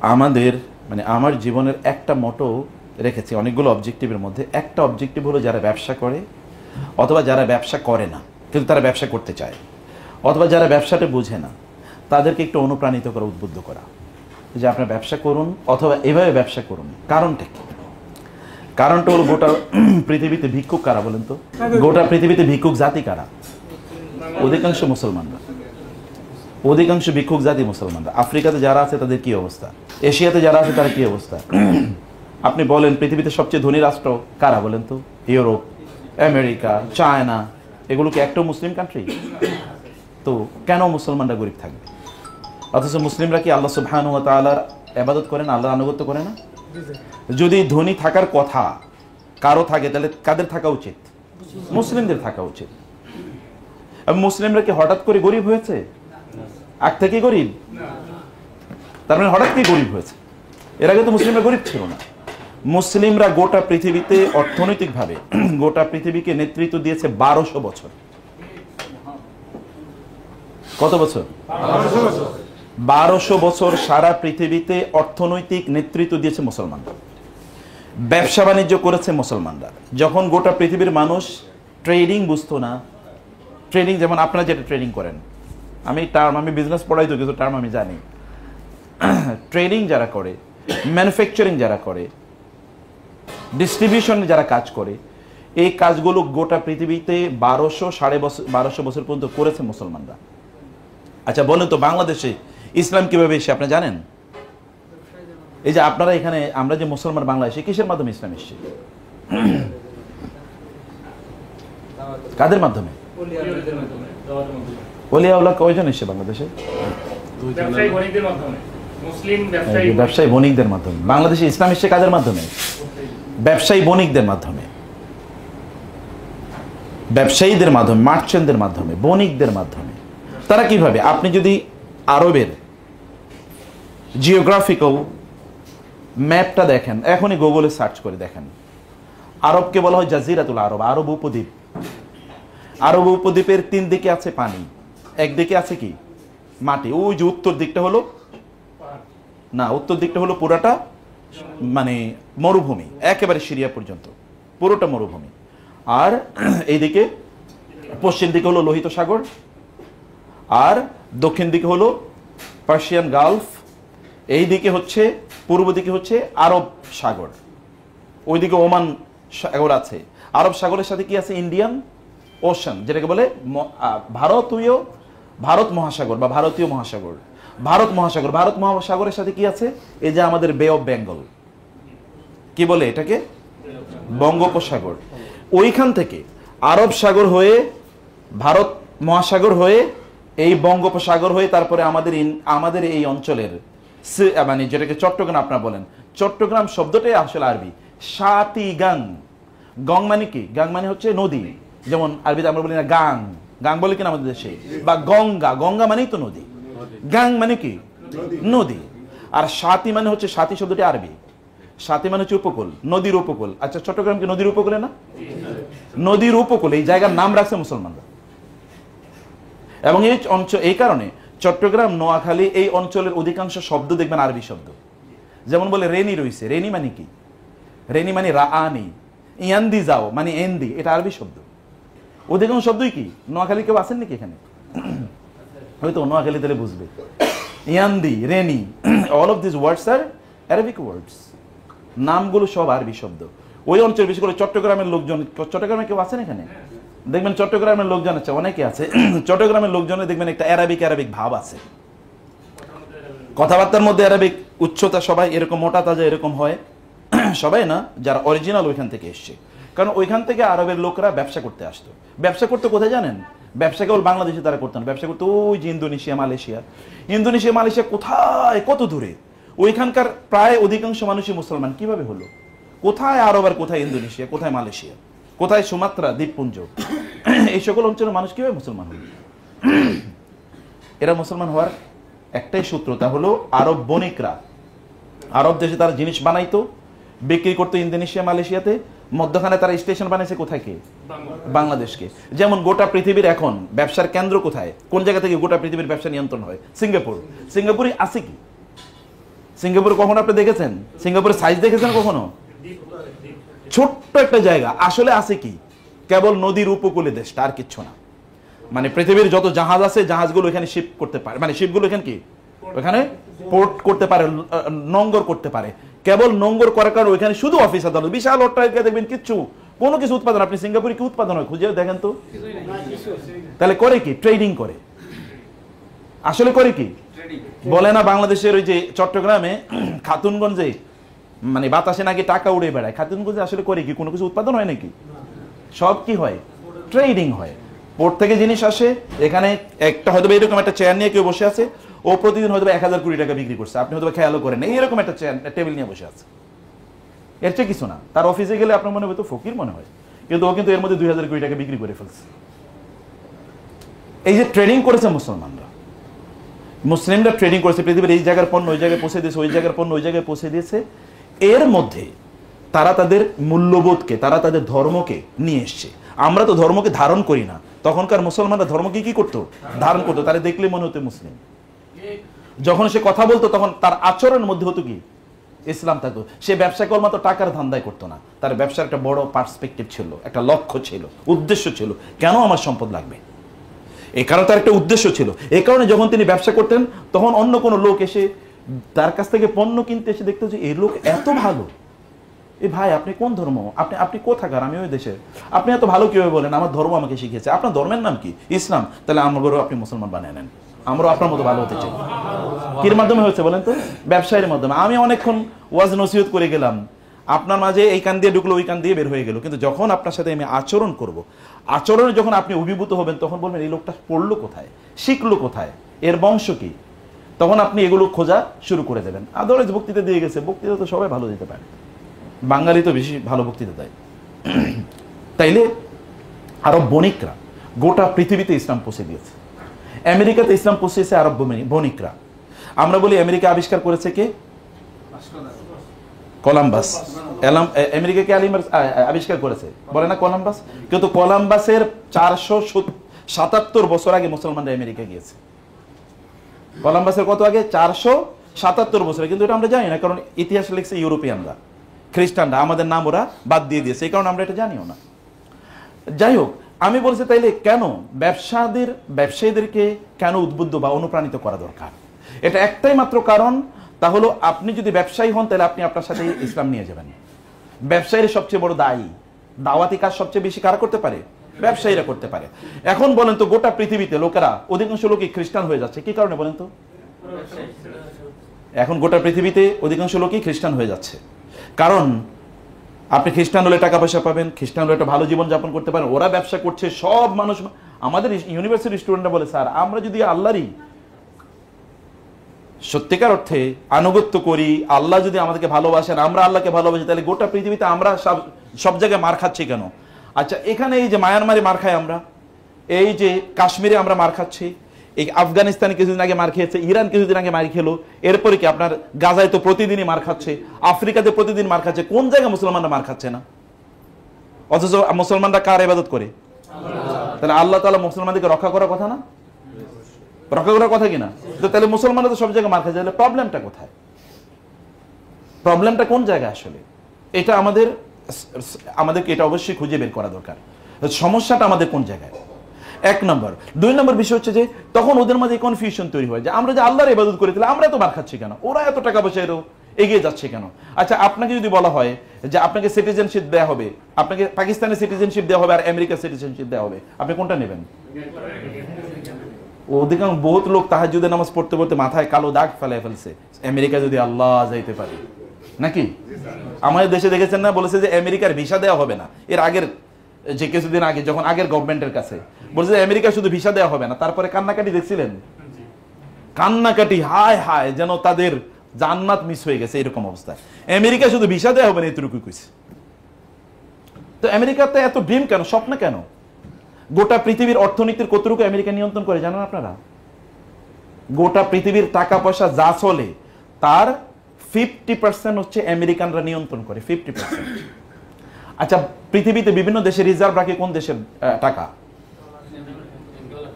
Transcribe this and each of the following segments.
আমাদের মানে আমার জীবনের একটা মোটো রেখেছি অনেকগুলো অবজেক্টিভের মধ্যে। একটা অবজেক্টিভ হলো যারা ব্যবসা করে অথবা যারা ব্যবসা করে না কিন্তু তারা ব্যবসা করতে চায়, অথবা যারা ব্যবসাটা বুঝে না তাদেরকে একটু অনুপ্রাণিত করা, উদ্বুদ্ধ করা যে আপনার ব্যবসা করুন অথবা এভাবে ব্যবসা করুন। কারণটা কি? কারণটা হলো গোটা পৃথিবীতে ভিক্ষুক কারা বলেন তো? গোটা পৃথিবীতে ভিক্ষুক জাতি কারা? অধিকাংশ মুসলমানরা। অধিকাংশ ভিক্ষুক জাতি মুসলমানরা। আফ্রিকাতে যারা আছে তাদের কি অবস্থা? এশিয়াতে যারা আছে তার কি অবস্থা? আপনি বলেন পৃথিবীতে সবচেয়ে ধনী রাষ্ট্র কারা বলেন তো? ইউরোপ, আমেরিকা, চায়না, এগুলো কি একটা মুসলিম কান্ট্রি? তো কেন মুসলমানরা গরিব থাকবে? অথচ মুসলিমরা কি আল্লাহ সুবহানাহু ওয়া তাআলার ইবাদত করে না, আল্লাহর আনুগত্য করে না? যদি ধনী থাকার কথা কারো থাকে তাহলে কাদের থাকা উচিত? মুসলিমদের থাকা উচিত। মুসলিমরা কি হঠাৎ করে গরিব হয়েছে? আগ থেকে গরিব? তার মানে হঠাৎ কি গরিব হয়েছে? এর আগে তো মুসলিমরা গরিব ছিল না। মুসলিমরা গোটা পৃথিবীতে অর্থনৈতিকভাবে গোটা পৃথিবীকে নেতৃত্ব দিয়েছে 1200 বছর। কত বছর? 1200 বছর সারা পৃথিবীতে অর্থনৈতিক নেতৃত্ব দিয়েছে মুসলমানরা। ব্যবসা বাণিজ্য করেছে মুসলমানরা। যখন গোটা পৃথিবীর মানুষ ট্রেডিং বুঝতো না, ট্রেডিং যেমন আপনারা যেটা ট্রেডিং করেন, আমি বিজনেস পড়াই তো কিছু টার্ম আমি জানি। ট্রেডিং যারা করে, ম্যানুফ্যাকচারিং যারা করে, ডিস্ট্রিবিউশন যারা কাজ করে, এই কাজগুলো গোটা পৃথিবীতে 1200 বছর পর্যন্ত করেছে মুসলমানরা। আচ্ছা বলেন তো বাংলাদেশে ইসলাম কিভাবে এসে আপনি জানেন? এই যে আপনারা এখানে, আমরা যে মুসলমান বাংলাদেশে, কিসের মাধ্যমে ইসলাম এসছে? কাদের মাধ্যমে? ওলিয়া উল্লাহ কয়জন এসছে বাংলাদেশে? ব্যবসায়ী বণিকদের মাধ্যমে। বাংলাদেশে ইসলাম এসছে কাদের মাধ্যমে? ব্যবসায়ী বণিকদের মাধ্যমে, ব্যবসায়ীদের মাধ্যমে, মার্চেন্টদের মাধ্যমে, বণিকদের মাধ্যমে। তারা কিভাবে? আপনি যদি আরবের জিওগ্রাফিক্যাল ম্যাপটা দেখেন, এখনই গুগলে সার্চ করে দেখেন, আরবকে বলা হয় জাজিরাতুল আরব, আরব উপদ্বীপ। আরব উপদ্বীপের 3 দিকে আছে পানি, একদিকে আছে কি? মাটি। ওই যে উত্তর দিকটা হলো না, উত্তর দিকটা হলো পুরাটা মানে মরুভূমি, একেবারে সিরিয়া পর্যন্ত পুরোটা মরুভূমি। আর এইদিকে পশ্চিম দিকে হলো লোহিত সাগর, আর দক্ষিণ দিকে হলো পার্সিয়ান গালফ, এই দিকে হচ্ছে পূর্ব দিকে হচ্ছে আরব সাগর, ওইদিকে ওমান সাগর আছে। আরব সাগরের সাথে কি আছে? ইন্ডিয়ান ওশান, যেটাকে বলে ভারত মহাসাগর বা ভারতীয় মহাসাগর। ভারত মহাসাগর, ভারত মহাসাগরের সাথে কি আছে? এই যে আমাদের বে অফ বেঙ্গল, কি বলে এটাকে? বঙ্গোপসাগর। ওইখান থেকে আরব সাগর হয়ে, ভারত মহাসাগর হয়ে, এই বঙ্গোপসাগর হয়ে, তারপরে আমাদের এই অঞ্চলের মানে যেটাকে চট্টগ্রাম আপনারা বলেন, চট্টগ্রাম শব্দটাই আসলে আরবি সাতি গাং। গং মানে কি? গাং মানে হচ্ছে নদী। যেমন আরবিতে আমরা বলি না গাং, গাং বলে কিনা আমাদের দেশে, বা গঙ্গা, গঙ্গা মানেই তো নদী। গাং মানে কি? নদী। আর সাতি মানে হচ্ছে, সাতি শব্দটি আরবি, সাতি মানে হচ্ছে উপকূল, নদীর উপকূল। আচ্ছা চট্টগ্রাম কি নদীর উপকূলে না? নদীর উপকূলে এই জায়গার নাম রাখছে মুসলমানরা। এবং এই অঞ্চল, এই কারণে চট্টগ্রাম, নোয়াখালী এই অঞ্চলের অধিকাংশ শব্দ দেখবেন আরবি শব্দ। যেমন বলে রেনি রইছে, রেনি মানে কি? রেনি মানে রাআনি। ইয়ান্দি যাও মানে এন্দি, এটা আরবি শব্দ। অধিকাংশ শব্দই কি? নোয়াখালী কেউ আছেন নাকি এখানে? হয়তো নোয়াখালী তাহলে বুঝবে। ইয়ান্দি, রেনি, all of this words are Arabic words. নামগুলো সব আরবি শব্দ। ওই অঞ্চল, বিশেষ করে চট্টগ্রামের লোকজন, চট্টগ্রামে কেউ আছেন এখানে? দেখবেন চট্টগ্রামের লোকজন আছে, অনেকে আছে। চট্টগ্রামের লোকজনে দেখবেন একটা অ্যারাবিক ভাব আছে, কথাবার্তার মধ্যে অ্যারাবিক উচ্চতা। সবাই এরকম মোটা তাজা এরকম হয় সবাই না, যারা অরিজিনাল ওইখান থেকে এসছে। কারণ ওইখান থেকে আরবের লোকরা ব্যবসা করতে আসতো। ব্যবসা করতে কোথায় জানেন? ব্যবসা কেবল বাংলাদেশে তারা করতেন, ব্যবসা করতে ওই যে ইন্দোনেশিয়া, মালয়েশিয়া কোথায়, কত দূরে। ওইখানকার প্রায় অধিকাংশ মানুষই মুসলমান। কিভাবে হলো? কোথায় আরব আর কোথায় ইন্দোনেশিয়া, কোথায় মালয়েশিয়া, কোথায় সুমাত্রা দ্বীপপুঞ্জ, এই সকল অঞ্চলের মানুষ কিভাবে মুসলমান হল? এরা মুসলমান হওয়ার একটাই সূত্র, তা হলো আরব বণিকরা আরব দেশে তারা জিনিস বানাইতো, বিক্রি করতো ইন্দোনেশিয়া, মালয়েশিয়াতে। মধ্যখানে তারা স্টেশন বানাইছে কোথায়? কে? বাংলাদেশকে। যেমন গোটা পৃথিবীর এখন ব্যবসার কেন্দ্র কোথায়? কোন জায়গা থেকে গোটা পৃথিবীর ব্যবসা নিয়ন্ত্রণ হয়? সিঙ্গাপুর। সিঙ্গাপুরে আছে কি? সিঙ্গাপুর কখনো আপনি দেখেছেন? সিঙ্গাপুরের সাইজ দেখেছেন কখনো? ছোট্ট একটা জায়গা, আসলে আছে কি কেবল নদীর উপকূলে দেশটা, আর কিচ্ছু না। মানে পৃথিবীর যত জাহাজ আছে জাহাজগুলো এখানে শিপ করতে পারে, মানে শিপগুলো এখানে কি ওখানে পোর্ট করতে পারে, নোঙ্গর করতে পারে। কেবল নোঙ্গর করার কারণে ওইখানে শুধু অফিস আদালত, বিশাল অট্টালিকা দেখবেন, কিচ্ছু কোনো কিছু উৎপাদন। আপনি সিঙ্গাপুরে কি উৎপাদন হয় খুঁজে দেখেন তো? তাহলে করে কি? ট্রেডিং করে। আসলে করে কি বলে না, বাংলাদেশের ওই যে চট্টগ্রামে খাতুনগঞ্জে মানে বাতাসে নাকি টাকা উড়ে বেড়ায়, খাতুনগঞ্জে আসলে করে কি? কোনো কিছু উৎপাদন হয় নাকি? সব কি হয়? ট্রেডিং হয়। পোর্ট থেকে জিনিস আসে, এখানে একটা হয়তো এরকম একটা চেয়ার নিয়ে কেউ বসে আছে, ও প্রতিদিন হয়তো 1000 কোটি টাকা বিক্রি করছে, আপনি হয়তো খেয়ালও করেন এইরকম একটা চেয়ার টেবিল নিয়ে বসে আছে। এর চেয়ে কিছু না। তার অফিসে গেলে আপনার মনে হয় তো ফকির মনে হয়, কিন্তু ও কিন্তু এর মধ্যে 2000 কোটি টাকা বিক্রি করে ফেলছে। এই যে ট্রেডিং করেছে মুসলমানরা, মুসলিমরা ট্রেডিং করেছে, পৃথিবীর এই জায়গার পণ্য ওই জায়গায় পৌঁছে দিয়েছে, ওই জায়গার পণ্য ওই জায়গায় পৌঁছে দিয়েছে। এর মধ্যে তারা তাদের মূল্যবোধকে, তারা তাদের ধর্মকে নিয়ে এসছে। আমরা তো ধর্মকে ধারণ করি না, তখনকার মুসলমানরা ধর্মকে কি করতো? ধারণ করতো। তারা দেখলে মনে হতো মুসলিম। যখন সে কথা বলতো তখন তার আচরণের মধ্যে হতো কি? ইসলাম থাকতো। সে ব্যবসা কেবলমাত্র টাকার ধান্দায় করতো না, তার ব্যবসার একটা বড় পার্সপেক্টিভ ছিল, একটা লক্ষ্য ছিল, উদ্দেশ্য ছিল। কেন আমার সম্পদ লাগবে, এই কারণে তার একটা উদ্দেশ্য ছিল। এই কারণে যখন তিনি ব্যবসা করতেন তখন অন্য কোনো লোক এসে তার কাছ থেকে পণ্য কিনতে এসে দেখতো যে এই লোক এত ভালো, এই ভাই আপনি কোন ধর্ম, আপনি কোথাকার, আমি ওই দেশের, আপনি এত ভালো কিভাবে বলেন, আমার ধর্ম আমাকে শিখিয়েছে। আপনার ধর্মের নাম কি? ইসলাম। তাহলে আমারও আপনি মুসলমান বানিয়ে নেন, আমরাও আপনার মতো ভালো হতে চাই। কির মাধ্যমে হয়েছে বলেন তো? ব্যবসায়ের মাধ্যমে। আমি অনেকক্ষণ ওয়াজ নসিহত করে গেলাম, আপনার মাঝে এই কান দিয়ে ঢুকলো ওই কান দিয়ে বের হয়ে গেল, কিন্তু যখন আপনার সাথে আমি আচরণ করব, আচরণে যখন আপনি অভিভূত হবেন তখন বলবেন এই লোকটা পড়লো কোথায়, শিখলো কোথায়, এর বংশ কি, তখন আপনি এগুলো খোঁজা শুরু করে দেবেন। আদারওয়াইজ বক্তৃতা দিয়ে গেছে, বক্তৃতা তো সবাই ভালো দিতে পারে, বাঙালি তো বেশি ভালো বক্তৃতা দেয়। তাইলে আরব বণিকরা গোটা পৃথিবীতে ইসলাম পৌঁছে দিয়েছে। আমেরিকাতে ইসলাম পৌঁছেছে আরব বণিকরা। আমরা বলি আমেরিকা আবিষ্কার করেছে কে? কলাম্বাস। আমেরিকাকে আবিষ্কার করেছে বলে না কলাম্বাস, কিন্তু কলাম্বাসের 477 বছর আগে মুসলমানরা আমেরিকা গিয়েছে। কলাম্বাসের কত আগে? 477 বছর। কিন্তু এটা আমরা জানি না, কারণ ইতিহাস লিখছে ইউরোপিয়ানরা, খ্রিস্টানরা, আমাদের নাম ওরা বাদ দিয়ে দিয়েছে, এই কারণে আমরা এটা জানিও না। যাই হোক, আমি বলছি তাইলে কেন ব্যবসায়ীদেরকে কেন উদ্বুদ্ধ বা অনুপ্রাণিত করা দরকার? এটা একটাই মাত্র কারণ, তা হলো আপনি যদি ব্যবসায়ী হন তাহলে আপনি আপনার সাথে ইসলাম নিয়ে যাবেন। ব্যবসায়ীর সবচেয়ে বড় দায়ী, দাওয়াতি কাজ সবচেয়ে বেশি কারা করতে পারে? ব্যবসায়ীরা করতে পারে। এখন বলেন তো, গোটা পৃথিবীতে লোকেরা, অধিকাংশ লোকই খ্রিস্টান হয়ে যাচ্ছে, কি কারণে বলেন তো? এখন গোটা পৃথিবীতে অধিকাংশ লোকই খ্রিস্টান হয়ে যাচ্ছে, কারণ আপনি খ্রিস্টান হলে টাকা পয়সা পাবেন, খ্রিস্টান হলে একটা ভালো জীবন যাপন করতে পারেন। ওরা ব্যবসা করছে, সব মানুষ। আমাদের ইউনিভার্সিটি স্টুডেন্টরা বলে, স্যার আমরা যদি আল্লাহরই সত্যিকার অর্থে আনুগত্য করি, আল্লাহ যদি আমাদেরকে ভালোবাসেন, আমরা আল্লাহকে ভালোবাসি, তাহলে গোটা পৃথিবীতে আমরা সব জায়গায় মার খাচ্ছি কেন? আচ্ছা, এখানে এই যে মায়ানমারে মার খাই আমরা, এই যে কাশ্মীরে আমরা মার খাচ্ছি, এই আফগানিস্তানে কিছুদিন আগে মার খেয়েছে, ইরান কিছুদিন আগে মার খেলো, এরপরে কি আপনার গাজায় তো প্রতিদিনই মার খাচ্ছে, আফ্রিকাতে প্রতিদিন মার খাচ্ছে। কোন জায়গায় মুসলমানরা মার খাচ্ছে না? অথচ মুসলমানরা কার ইবাদত করে? তাহলে আল্লাহ তাআলা মুসলমানদেরকে রক্ষা করার কথা না? রক্ষা করার কথা কিনা? তো তাহলে মুসলমানরা তো সব জায়গায় মার খাচ্ছে, তাহলে প্রবলেমটা কোথায়? প্রবলেমটা কোন জায়গায় আসলে? এটা আমাদেরকে এটা অবশ্যই খুঁজে বের করা দরকার, সমস্যাটা আমাদের কোন জায়গায়। 1 নম্বর। 2 নম্বর বিষয় হচ্ছে যে তখন ওদের মাঝে কনফিউশন তৈরি হয় যে আমরা যে আল্লাহর ইবাদত করি, তাহলে আমরা এত মার খাচ্ছি কেন, ওরা এত টাকা পয়সা এগিয়ে যাচ্ছে কেন? আচ্ছা, আপনাকে যদি বলা হয় যে আপনাকে সিটিজেনশিপ দেওয়া হবে, আপনাকে পাকিস্তানের সিটিজেনশিপ দেওয়া হবে আর আমেরিকার সিটিজেনশিপ দেওয়া হবে, আপনি কোনটা নেবেন? অধিকাংশ বহুত লোক তাহাজ্জুদের নামাজ পড়তে পড়তে মাথায় কালো দাগ ফেলে ফেলছে, আমেরিকা যদি আল্লাহ যাইতে পারে, নাকি? আমাদের দেশে দেখেছেন না, বলেছে যে আমেরিকার ভিসা দেওয়া হবে না। এর আগের যে কিছুদিন আগে যখন আগের গভর্নমেন্টের কাছে বলছে যে আমেরিকা শুধু ভিসা দেওয়া হবে না, তারপরে কান্নাকাটি দেখছিলেন, কান্নাকাটি, হায় হায়, যেন তাদের জান্নাত মিস হয়ে গেছে এরকম অবস্থা। আমেরিকা শুধু ভিসা দেওয়া হবে না, এতটুকু কইছে। তো আমেরিকাতে এত ড্রিম কেন, স্বপ্ন কেন? গোটা পৃথিবীর অর্থনীতির কতটুকু আমেরিকা নিয়ন্ত্রণ করে জানেন আপনারা? গোটা পৃথিবীর টাকা পয়সা যা চলে তার 50% হচ্ছে আমেরিকানরা নিয়ন্ত্রণ করে, 50%। আচ্ছা, পৃথিবীতে বিভিন্ন দেশে রিজার্ভ রাখে কোন দেশের টাকা?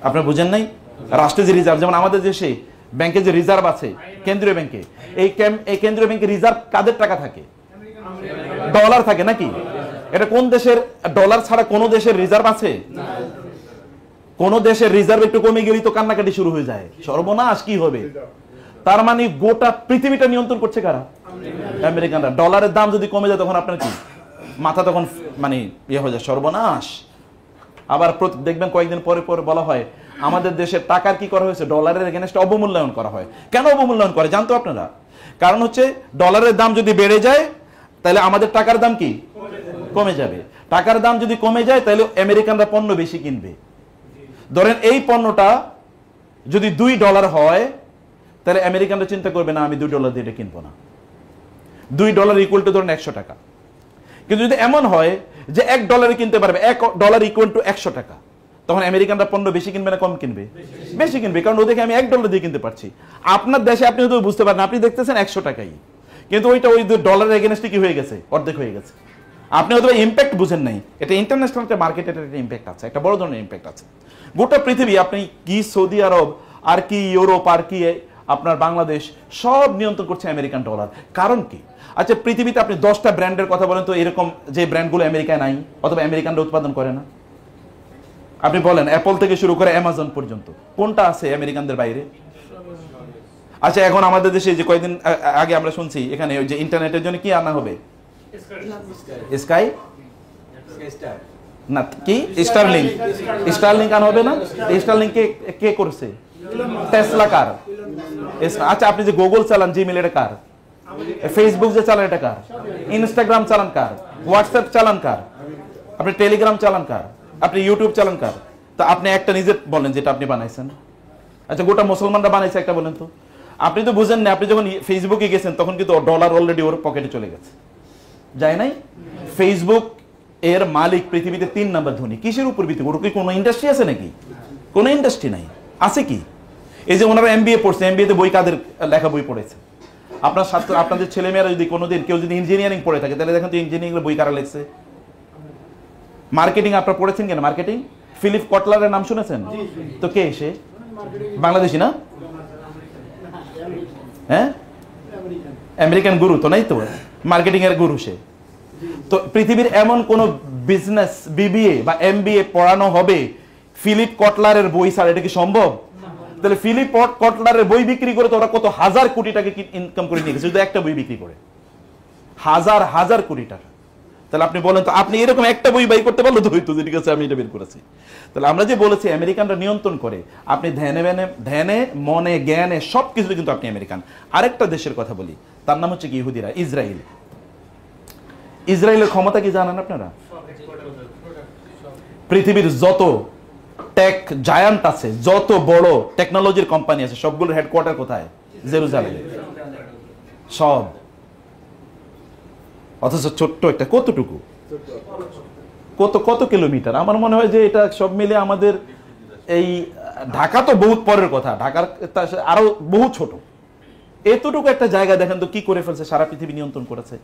আপনারা বুঝেন নাই? রাষ্ট্রে যে রিজার্ভ, যেমন আমাদের দেশে ব্যাংকে যে রিজার্ভ আছে, কেন্দ্রীয় ব্যাংকে। এই কেন্দ্রীয় ব্যাংকে রিজার্ভ কাদের টাকা থাকে? ডলার থাকে নাকি? এটা কোন দেশের ডলার ছাড়া কোন দেশের রিজার্ভ আছে? কোন দেশের রিজার্ভ একটু কমে গেলেই তো কান্নাকাটি শুরু হয়ে যায়, সর্বনাশ কি হবে। তার মানে গোটা পৃথিবীটা নিয়ন্ত্রণ করছে কারা? আমেরিকানরা। ডলারের দাম যদি কমে যায় তখন আপনার কি মাথা তখন মানে ইয়ে হয়ে যায়, সর্বনাশ। আবার দেখবেন কয়েকদিন পরে পরে বলা হয় আমাদের দেশের টাকার কি করা হয়েছে, ডলারের এগেনস্টে অবমূল্যায়ন করা হয়। কেন অবমূল্যায়ন করে জানতো আপনারা? কারণ হচ্ছে ডলারের দাম যদি বেড়ে যায় তাহলে আমাদের টাকার দাম কি কমে যাবে। টাকার দাম যদি কমে যায় তাহলে আমেরিকানরা পণ্য বেশি কিনবে। ধরেন এই পণ্যটা যদি $2 হয় তাহলে আমেরিকানরা চিন্তা করবে না আমি $2 দিয়ে এটা কিনবো না। $2 ইকুয়াল টু ধরেন 100 টাকা। কিন্তু যদি এমন হয় যে $1 কিনতে পারবে, $1 ইকুয়াল টু 100 টাকা, তখন আমেরিকানরা পণ্য বেশি কিনবে না কম কিনবে? বেশি কিনবে, কারণ ওদেরকে আমি $1 দিয়ে কিনতে পারছি। আপনার দেশে আপনি হয়তো বুঝতে পারেন, আপনি দেখতেছেন 100 টাকাই, কিন্তু ওইটা ওই ডলারের এগেনস্টে কি হয়ে গেছে, অর্ধেক হয়ে গেছে। আপনি হয়তো ইম্প্যাক্ট বুঝেন নাই। এটা ইন্টারন্যাশনাল মার্কেটের একটা ইম্প্যাক্ট আছে, একটা বড় ধরনের ইম্প্যাক্ট আছে। গোটা পৃথিবী, আপনি কি সৌদি আরব আর কি ইউরোপ আর কি আপনার বাংলাদেশ সব নিয়ন্ত্রণ করছে আমেরিকান ডলার। কারণ কি? আচ্ছা, পৃথিবীতে আপনি 10টা ব্র্যান্ডের কথা বলেন তো, এরকম যে ব্র্যান্ডগুলো আমেরিকায় নাই অথবা আমেরিকানরা উৎপাদন করে না। আপনি বলেন অ্যাপল থেকে শুরু করে অ্যামাজন পর্যন্ত কোনটা আছে আমেরিকানদের বাইরে? আচ্ছা, এখন আমাদের দেশে যে কয়েকদিন আগে আমরা শুনছি এখানে যে ইন্টারনেটের জন্য কি আনা হবে, স্কাই না কি স্টারলিংক, স্টারলিংক আনা হবে না? স্টারলিংক কে করছে? টেসলা কার? আচ্ছা, আপনি যে গুগল চালান, জিমেল, এটা কার? ফেসবুক যে চালান এটা কার? ইনস্টাগ্রাম চালান কার? হোয়াটসঅ্যাপ চালান কার? আপনি টেলিগ্রাম চালান কার? আপনি ইউটিউব চালান কার? তা আপনি একটা নিজে বলেন যেটা আপনি বানাইছেন। আচ্ছা, গোটা মুসলমানরা বানাইছে একটা বলেন তো। আপনি তো বুঝেন না, আপনি যখন ফেসবুকে গেছেন তখন কিন্তু ডলার অলরেডি ওর পকেটে চলে গেছে, যায় নাই? ফেসবুক এর মালিক পৃথিবীতে 3 নম্বর ধনী। কিসের উপর ভিত্তি? ওর কি কোনো ইন্ডাস্ট্রি আছে নাকি? কোনো ইন্ডাস্ট্রি নাই। আছে কি? এই যে ওনারা এমবিএ পড়ছে, এমবিএ বই কাদের লেখা বই পড়েছে? আপনার ছাত্র, আপনাদের ছেলেমেয়েরা যদি কোনোদিন কেউ যদি ইঞ্জিনিয়ারিং পড়ে থাকে তাহলে দেখেন তো ইঞ্জিনিয়ারিং বই কারা লিখছে। মার্কেটিং আপনারা পড়েছেন কেন? মার্কেটিং ফিলিপ কটলারের নাম শুনেছেন তো? কে সে? বাংলাদেশি না? হ্যাঁ, আমেরিকান গুরু তো নাই তো, মার্কেটিং এর গুরু সে তো। পৃথিবীর এমন কোন বিজনেস বিবিএ বা এমবিএ পড়ানো হবে ফিলিপ কটলারের বই ছাড়া? এটা কি সম্ভব? তাহলে ফিলিপ কটলারের বই বিক্রি করে তো ওরা কত হাজার কোটি টাকা ইনকাম করে নিয়ে গেছে, শুধু একটা বই বিক্রি করে হাজার হাজার কোটি টাকা। তাহলে আপনি বলেন তো, আপনি এরকম একটা বই বাই করতে পারলো তো হইতো যে ঠিক আছে আমি এটা বের করেছি। তাহলে আমরা যে বলেছি আমেরিকানরা নিয়ন্ত্রণ করে, আপনি ধ্যানে মনে জ্ঞানে সবকিছু কিন্তু আপনি আমেরিকান। আরেকটা দেশের কথা বলি, তার নাম হচ্ছে কি ইহুদিরা, ইসরায়েল। ইসরায়েলের ক্ষমতা কি জানেন আপনারা? পৃথিবীর যত টেক জায়ান্ট আছে, যত বড় টেকনোলজির কোম্পানি আছে, সবগুলোর হেডকোয়ার্টার কোথায়? জেরুজালেমে। সব। অথচ ছোট্ট একটা, কতটুকু, কত কিলোমিটার? আমার মনে হয় যে এটা সব মিলে আমাদের এই ঢাকা তো বহুত পরের কথা, ঢাকার আরো বহু ছোট। এতটুকু একটা জায়গা দেখেন তো কি করে ফেলছে, সারা পৃথিবী নিয়ন্ত্রণ করেছে।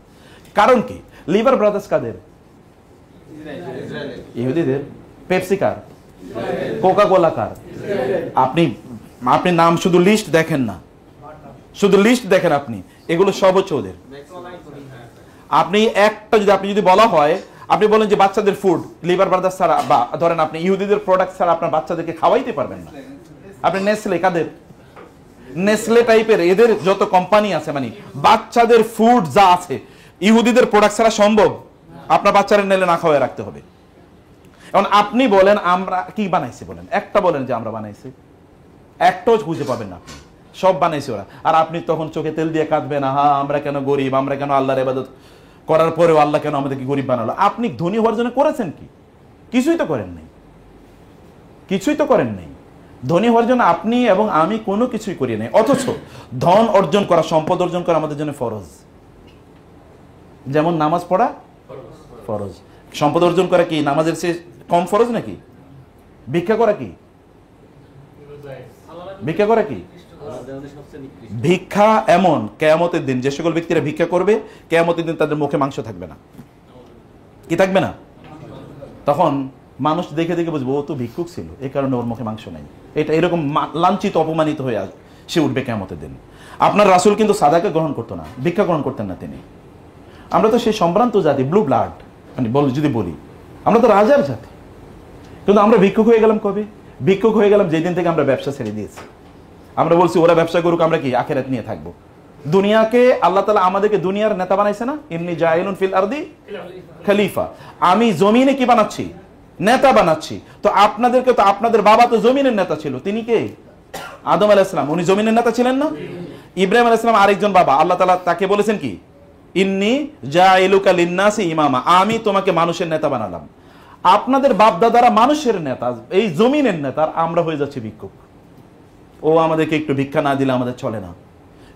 কারণ কি? লিভার ব্রাদার্স কাদের? ইহুদিদের। পেপসি কার? কোকা কোলা কার? আপনি নাম শুধু লিস্ট দেখেন না, শুধু লিস্ট দেখেন আপনি, এগুলো সব হচ্ছে ওদের। আপনি একটা আপনি যদি বলা হয়, আপনি বলেন যে বাচ্চাদের ফুড লিভার ব্রাদার্স ছাড়া, বা ধরেন আপনি ইহুদিদের প্রোডাক্ট ছাড়া আপনার বাচ্চাদেরকে খাওয়াইতে পারবেন না। আপনি নেসলে, কাদের? নেসলে টাইপের এদের যত কোম্পানি আছে, মানে বাচ্চাদের ফুড যা আছে ইহুদিদের প্রোডাক্ট ছাড়া সম্ভব? আপনার বাচ্চারা নেলে না খাওয়াই রাখতে হবে। এখন আপনি বলেন আমরা কি বানাইছি, বলেন একটা, বলেন যে আমরা বানাইছি, একটাও খুঁজে পাবেন না। আপনি সব বানাইছে ওরা, আর আপনি তখন চোখে তেল দিয়ে কাঁদবেন, হা আমরা কেন গরিব, আমরা কেন আল্লাহর ইবাদত করার পরেও আল্লাহ কেন আমাদেরকে গরিব বানালো। আপনি ধনী হওয়ার জন্য করেছেন কি? কিছুই তো করেন নাই, কিছুই তো করেন নাই। ধনী হওয়ার জন্য আপনি এবং আমি কোনো কিছুই করি নাই। অথচ ধন অর্জন করা, সম্পদ অর্জন করা আমাদের জন্য ফরজ। যেমন নামাজ পড়া ফরজ, সম্পদ অর্জন করা কি নামাজের চেয়ে কম ফরজ নাকি? ভিক্ষা করা কি? ভিক্ষা করা কি? ভিক্ষা এমন কিয়ামতের দিন যে সকল ব্যক্তিরা ভিক্ষা করবে, কিয়ামতের দিন তাদের মুখে মাংস থাকবে না। কি থাকবে না? তখন মানুষ দেখে দেখে বুঝবে ও তো ভিক্ষুক ছিল, এই কারণে ওর মুখে মাংস নাই। এটা এরকম লাঞ্ছিত অপমানিত হয়ে সে উঠবে কিয়ামতের দিন। আপনার রাসূল কিন্তু সাদাকা গ্রহণ করতো না, ভিক্ষা গ্রহণ করতেন না তিনি। আমরা তো সেই সম্ভ্রান্ত জাতি, ব্লু ব্লাড, মানে যদি বলি আমরা তো রাজার জাতি, কিন্তু আমরা ভিক্ষুক হয়ে গেলাম কবে? ভিক্ষুক হয়ে গেলাম যেদিন থেকে আমরা ব্যবসা ছেড়ে দিয়েছি। আমরা বলছি ওরা ব্যবসা করুক, আমরা কি আখিরাত নিয়ে থাকবো। দুনিয়াকে আল্লাহ তাআলা আমাদেরকে দুনিয়ার নেতা বানাইছে না, ইন্নী জাইলুন ফিল আরদি খলিফা, আমি জমিনে কি বানাচ্ছি? নেতা বানাচ্ছি। তো আপনাদেরকে তো, আপনাদের বাবা তো জমিনের নেতা ছিল, তিনি কে? আদম আলাইহিস সালাম, উনি জমিনের নেতা ছিলেন না? ইব্রাহিম আলাইহিস সালাম আরেকজন বাবা, আল্লাহ তাআলা তাকে বলেছেন কি, ইন্নী জাইলুকা লিন্নাসি ইমামা, আমি তোমাকে মানুষের নেতা বানালাম। আপনাদের বাপ দাদারা মানুষের নেতা, এই জমিনের নেতা, আমরা হয়ে যাচ্ছি ভিক্ষুক। ও আমাদেরকে একটু ভিক্ষা না দিলে আমাদের চলে না।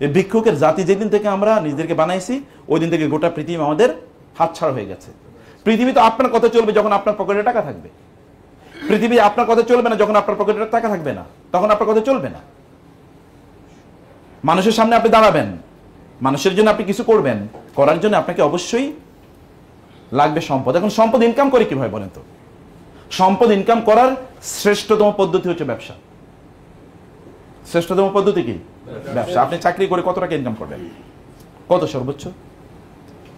এই ভিক্ষুকের জাতি যেদিন থেকে আমরা নিজেদেরকে বানাইছি, ওই দিন থেকে গোটা পৃথিবী আমাদের হাতছাড়া হয়ে গেছে। পৃথিবী তো আপনার কথা চলবে যখন আপনার পকেটে টাকা থাকবে। পৃথিবী আপনার কথা চলবে না যখন আপনার পকেটে টাকা থাকবে না, তখন আপনার কথা চলবে না। মানুষের সামনে আপনি দাঁড়াবেন, মানুষের জন্য আপনি কিছু করবেন, করার জন্য আপনাকে অবশ্যই লাগবে সম্পদ। এখন সম্পদ ইনকাম করে কিভাবে বলেন তো? সম্পদ ইনকাম করার শ্রেষ্ঠতম পদ্ধতি হচ্ছে ব্যবসা। শ্রেষ্ঠতম পদ্ধতি কি? ব্যবসা। আপনি চাকরি করে কত টাকা ইনকাম করবেন? কত সর্বোচ্চ?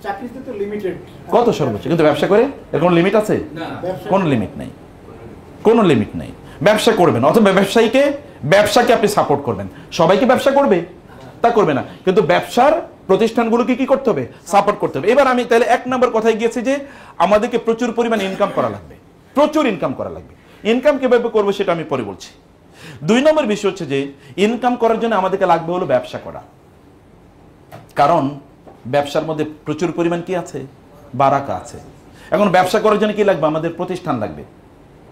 চাকরিতে তো লিমিটেড। কত সর্বোচ্চ? কিন্তু ব্যবসা করে এর কোনো লিমিট আছে? কোনো লিমিট নাই, কোনো লিমিট নাই। ব্যবসা করবেন, অথবা ব্যবসাকে আপনি সাপোর্ট করবেন। সবাইকে ব্যবসা করবে তা করবে না, কিন্তু ব্যবসার প্রতিষ্ঠানগুলোকে কি করতে হবে? সাপোর্ট করতে হবে। এবার আমি তাহলে 1 নম্বর কথায় গিয়েছি যে আমাদেরকে প্রচুর পরিমাণে ইনকাম করা লাগবে, প্রচুর ইনকাম করা লাগবে। ইনকাম কিভাবে করবো সেটা আমি পরে বলছি। 2 নম্বর বিষয় হচ্ছে যে ইনকাম করার জন্য আমাদেরকে লাগবে হলো ব্যবসা করা। কারণ ব্যবসার মধ্যে প্রচুর পরিমাণ কি আছে? বারাকা আছে। এখন ব্যবসা করার জন্য কি লাগবে? আমাদের প্রতিষ্ঠান লাগবে।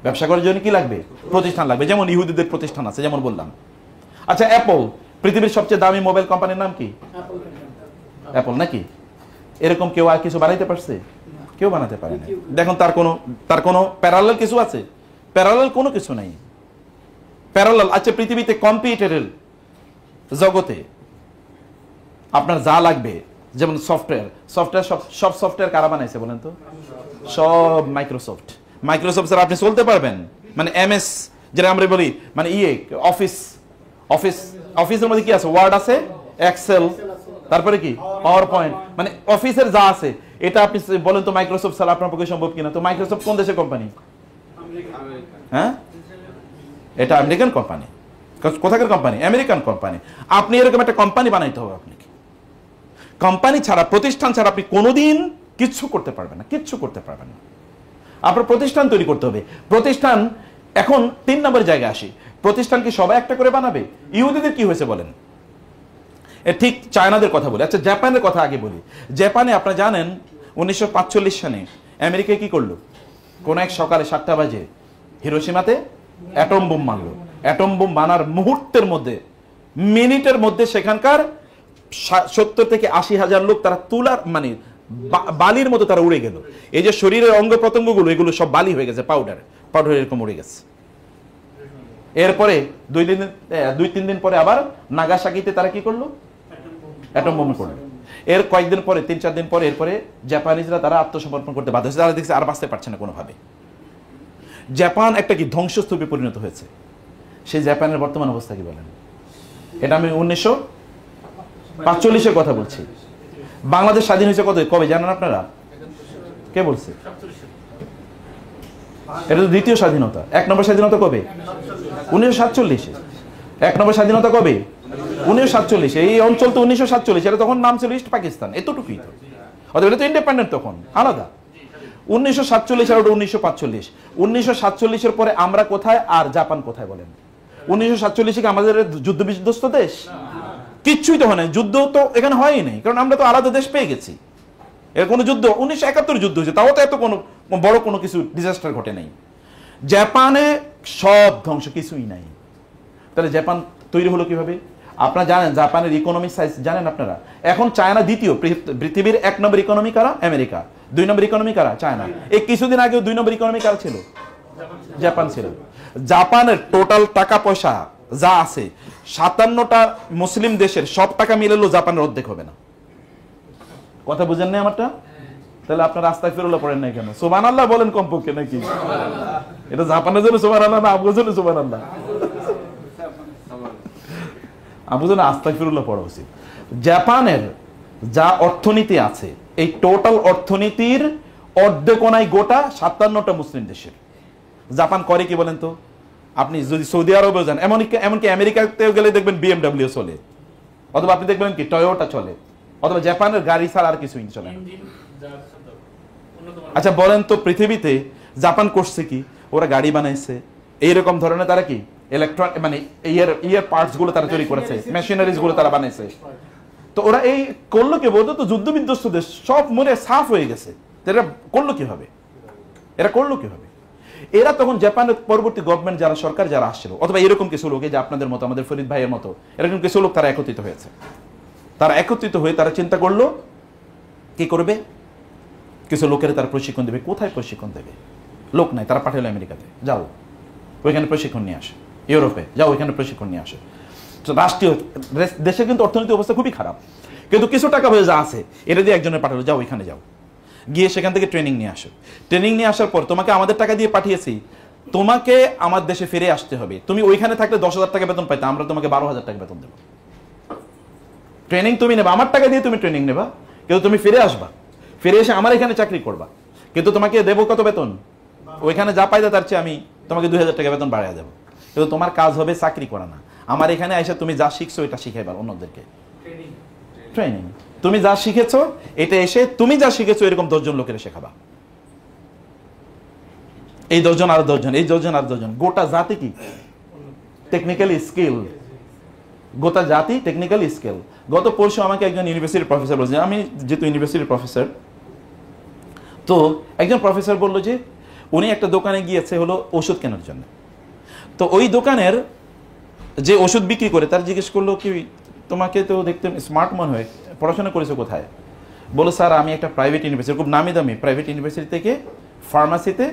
ব্যবসা করার জন্য কি লাগবে? প্রতিষ্ঠান লাগবে। যেমন ইহুদিদের প্রতিষ্ঠান আছে, যেমন বললাম। আচ্ছা, অ্যাপল পৃথিবীর সবচেয়ে দামি মোবাইল কোম্পানির নাম কি? অ্যাপল নাকি? এরকম কেউ আর কিছু বানাইতে পারছে? কেউ বানাতে পারে না। দেখুন তার কোনো প্যারালাল কিছু আছে? প্যারালাল কোনো কিছু নাই। প্যারালাল আচ্ছা, পৃথিবীতে কম্পিউটারের জগতে আপনার যা লাগবে, যেমন সফটওয়্যার, সব সফটওয়্যার কারা বানাইছে বলেন তো? সব মাইক্রোসফট। মাইক্রোসফট স্যার আপনি চলতে পারবেন, মানে এমএস যেটা আমরা বলি, মানে অফিসের মধ্যে কি আছে? ওয়ার্ড আছে, এক্সেল, তারপরে কি পাওয়ার পয়েন্ট, মানে অফিসের যা আছে এটা আপনি বলেন তো মাইক্রোসফট ছাড়া আপনার পক্ষে সম্ভব কিনা? তো মাইক্রোসফট কোন দেশের কোম্পানি? হ্যাঁ, এটা আমেরিকান কোম্পানি। কোথাকার কোম্পানি? American company. আপনি এরকম একটা কোম্পানি বানাইতে হবে আপনাকে। কোম্পানি ছাড়া, প্রতিষ্ঠান ছাড়া আপনি কোনোদিন কিচ্ছু করতে পারবেন না, কিচ্ছু করতে পারবেন না। আপনার প্রতিষ্ঠান তৈরি করতে হবে। প্রতিষ্ঠান, এখন 3 নম্বর জায়গায় আসি। প্রতিষ্ঠান কি সবাই একটা করে বানাবে? ইহুদিদের কি হয়েছে বলেন? ঠিক চায়নাদের কথা বলি। আচ্ছা, জাপানের কথা আগে বলি। জাপানে আপনারা জানেন 1945 সালে আমেরিকা কি করলো? কোন এক সকালে 7টা বাজে হিরোশিমাতে অ্যাটম বোম মারলো। অ্যাটম বোম বানার মুহূর্তের মধ্যে, মিনিটের মধ্যে সেখানকার 70 থেকে 80 হাজার লোক তারা তুলার মানে বালির মতো তারা উড়ে গেল। এই যে শরীরের অঙ্গ প্রত্যঙ্গগুলো, এগুলো সব বালি হয়ে গেছে, পাউডার এরকম উড়ে গেছে। এরপরে 2-3 দিন পরে আবার নাগাসাকিতে তারা কি করলো? অ্যাটম বোম করলো। এর কয়েকদিন পরে, 3-4 দিন পরে, এরপরে জাপানিজরা তারা আত্মসমর্পণ করতে বাধ্য হয়েছে। তারা দেখছে আর বাঁচতে পারছে না কোনোভাবে। জাপান একটা কি ধ্বংসস্তূপে পরিণত হয়েছে। সেই জাপানের বর্তমান অবস্থা কি বলেন? এটা আমি 1945-এর কথা বলছি। বাংলাদেশ স্বাধীন হয়েছে কবে জানেন আপনারা? কে বলছে? এটা তো দ্বিতীয় স্বাধীনতা। 1 নম্বর স্বাধীনতা কবে? 1947-এ। 1 নম্বর স্বাধীনতা কবে? 1947। এই অঞ্চল তো 1947, এটা তখন নাম ছিল ইস্ট পাকিস্তান, এতটুকুই তো। অথবা এটা তো ইন্ডিপেন্ডেন্ট, তখন আলাদা। 1947 আর 1945। 1947-এর পরে আমরা কোথায় আর জাপান কোথায় বলেন? 1947 কি আমাদের যুদ্ধ বিধ্বস্ত দেশ? কিচ্ছুই তো হয় না, যুদ্ধ তো এখানে হয়ই নাই, কারণ আমরা তো আলাদা দেশ পেয়ে গেছি। এর কোনো যুদ্ধ 1971 যুদ্ধ হয়েছে, তাও তো এত কোনো বড় কোনো কিছু ডিজাস্টার ঘটে নাই। জাপানে সব ধ্বংস, কিছুই নাই। তাহলে জাপান তৈরি হলো কিভাবে? আপনারা জানেন জাপানের ইকোনমিক সাইজ জানেন আপনারা? এখন চায়না দ্বিতীয়, পৃথিবীর 1 নম্বর ইকোনমি কারা? আমেরিকা। 2 নম্বর ইকোনমি কারা? চায়না। এই কিছুদিন আগেও 2 নম্বর ইকোনমি কারা ছিল? জাপান ছিল। জাপানের টোটাল টাকা পয়সা যা আছে 57টা মুসলিম দেশের সব টাকা মিলেলেও জাপানের অর্ধেক হবে না। কথা বুঝেন না আমারটা? তাহলে আপনার রাস্তায় ফিরুল্লাহ পড়েন নাই কেন? সুবহানাল্লাহ বলেন কমপক্ষে নাকি? এটা জাপানের জন্য সুবহানাল্লাহ না আপনার জন্য সুবহানাল্লাহ? আপনাদের আস্তাগফিরুল্লাহ পড়া উচিত। জাপানের যা অর্থনীতি আছে, এই টোটাল অর্থনীতির অর্ধেকোনায় গোটা 57টা মুসলিম দেশের। জাপান করে কি বলেন তো? আপনি যদি সৌদি আরবেও যান, এমনকি আমেরিকাতেও গেলে দেখবেন BMW চলে, অথবা আপনি দেখবেন কি টয়োটা চলে, অথবা জাপানের গাড়ি ছাড়া আর কিছুই চলে না। আচ্ছা বলেন তো, পৃথিবীতে জাপান করছে কি? ওরা গাড়ি বানাইছে, এইরকম ধরনের তারা কি ইলেকট্রনিক মানে ইয়ার পার্টস গুলো তারা তৈরি করেছে, মেশিনারিজ গুলো তারা বানাইছে। তো ওরা এই করলো কি? বলতো তো যুদ্ধ বিধ্বস্ত দেশ, সব মনে সাফ হয়ে গেছে। এরা করলো কিভাবে? এরা করলো কিভাবে? এরা তখন জাপানের পরবর্তী গভর্নমেন্ট যারা, সরকার যারা আসছিল, অথবা এরকম কিছু লোক, এই যে আপনাদের মতো, আমাদের ফরিদ ভাইয়ের মতো এরকম কিছু লোক তারা একত্রিত হয়েছে। তারা একত্রিত হয়ে তারা চিন্তা করলো কি করবে? কিছু লোকের তারা প্রশিক্ষণ দেবে। কোথায় প্রশিক্ষণ দেবে? লোক নাই, তারা পাঠালো আমেরিকাতে, যাও ওইখানে প্রশিক্ষণ নিয়ে আসে। ইউরোপে যাও, ওইখানে প্রশিক্ষণ নিয়ে আসে। রাষ্ট্রীয় দেশে কিন্তু অর্থনৈতিক অবস্থা খুবই খারাপ, কিন্তু কিছু টাকা হয়ে যা আছে এটা দিয়ে একজনের পাঠালো, যাও ওইখানে যাও, গিয়ে সেখান থেকে ট্রেনিং নিয়ে আসো। ট্রেনিং নিয়ে আসার পর তোমাকে আমাদের টাকা দিয়ে পাঠিয়েছি, তোমাকে আমার দেশে ফিরে আসতে হবে। তুমি ওইখানে থাকলে 10,000 টাকা বেতন পাইতে, আমরা তোমাকে 12,000 টাকা বেতন দেবো। ট্রেনিং তুমি নেবা, আমার টাকা দিয়ে তুমি ট্রেনিং নেবা, কিন্তু তুমি ফিরে আসবা, ফিরে এসে আমার এখানে চাকরি করবা, কিন্তু তোমাকে দেবো কত বেতন? ওইখানে যা পাইতে তার চেয়ে আমি তোমাকে 2,000 টাকা বেতন বাড়াই দেবো। কিন্তু তোমার কাজ হবে চাকরি করা না, আমার এখানে এসে তুমি যা শিখছো এটা শিখাইবা অন্যদেরকে। ট্রেনিং, তুমি যা শিখেছো এটা এসে তুমি যা শিখেছো এরকম 10 জন লোকের শেখাবা। এই 10 জন আর 10 জন, এই 10 জন আর 10 জন, গোটা জাতি কি টেকনিক্যালি স্কিল, গোটা জাতি টেকনিক্যালি স্কিল। গত পরশু আমাকে একজন ইউনিভার্সিটির প্রফেসর বলছে, আমি যেহেতু ইউনিভার্সিটির প্রফেসর, তো একজন প্রফেসর বললো যে উনি একটা দোকানে গিয়েছে হলো ওষুধ কেনার জন্য। তো ওই দোকানের যে ওষুধ বিক্রি করে তার জিজ্ঞেস করলো কি, তোমাকে তো দেখতে স্মার্ট মনে হয়, পড়াশোনা করেছো কোথায়? বলো স্যার আমি একটা প্রাইভেট ইউনিভার্সিটি, খুব নামি দামি প্রাইভেট ইউনিভার্সিটি থেকে ফার্মাসিতে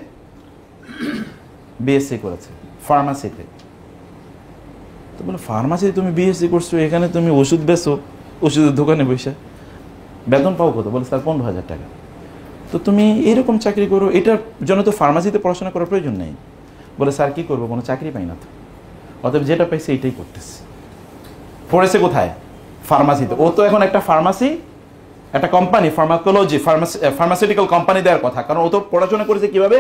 বিএসসি করেছে, ফার্মাসিতে। তো বলো ফার্মাসিতে তুমি বিএসসি করছো, এখানে তুমি ওষুধ বেচো, ওষুধের দোকানে বসে বেতন পাও কত? বলো স্যার 15,000 টাকা। তো তুমি এইরকম চাকরি করো, এটার জন্য তো ফার্মাসিতে পড়াশোনা করার প্রয়োজন নেই। বলে স্যার কি করবো, কোনো চাকরি পাই না তো, অতএব যেটা পাইছে এটাই করতেছে। পড়েছে কোথায়? ফার্মাসিতে। ও তো এখন একটা ফার্মাসি, একটা কোম্পানি, ফার্মাকোলজি, ফার্মাসিউটিক্যাল কোম্পানি দেওয়ার কথা, কারণ ও তো পড়াশোনা করেছে কিভাবে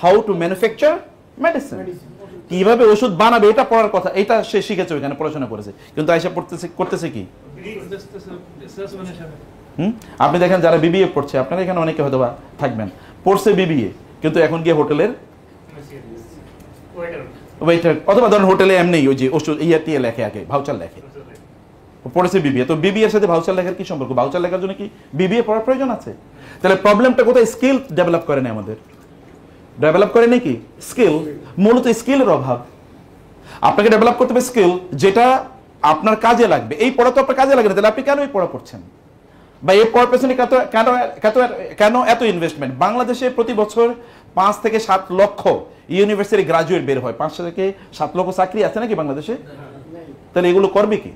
হাউ টু ম্যানুফ্যাকচার মেডিসিন, কিভাবে ওষুধ বানাবে এটা পড়ার কথা, এটা সে শিখেছে, ওইখানে পড়াশোনা করেছে। কিন্তু আইসা করতেছে কি? আপনি দেখেন যারা বিবিএ পড়ছে, আপনারা এখানে অনেকে হয়তো বা থাকবেন, পড়ছে বিবিএ, কিন্তু এখন গিয়ে হোটেলের ওয়েটার, অথবা ধরেন হোটেলে এমনি ওই যে ওষুধ ইয়ে লেখে, আগে ভাউচার লেখে, পড়েছে বিবিএ। তো বিবিএর সাথে ভাউচার লেখার কি সম্পর্ক? ভাউচার লেখার জন্য কি বিবিএ পড়ার প্রয়োজন আছে? তাহলে প্রবলেমটা কোথায়? স্কিল ডেভেলপ করে না, আমাদের ডেভেলপ করে নাকি স্কিল, মূলত স্কিলের অভাব। আপনাকে ডেভেলপ করতে হবে স্কিল, যেটা আপনার কাজে লাগবে। এই পড়া তো আপনার কাজে লাগে না, তাহলে আপনি কেন এই পড়া পড়ছেন? বা এই পড়ার পেছনে কেন এত ইনভেস্টমেন্ট? বাংলাদেশে প্রতি বছর 5 থেকে 7 লক্ষ ইউনিভার্সিটি গ্রাজুয়েট বের হয়, 5 থেকে 7 লক্ষ চাকরি আছে নাকি বাংলাদেশে? তাহলে এগুলো করবে কি?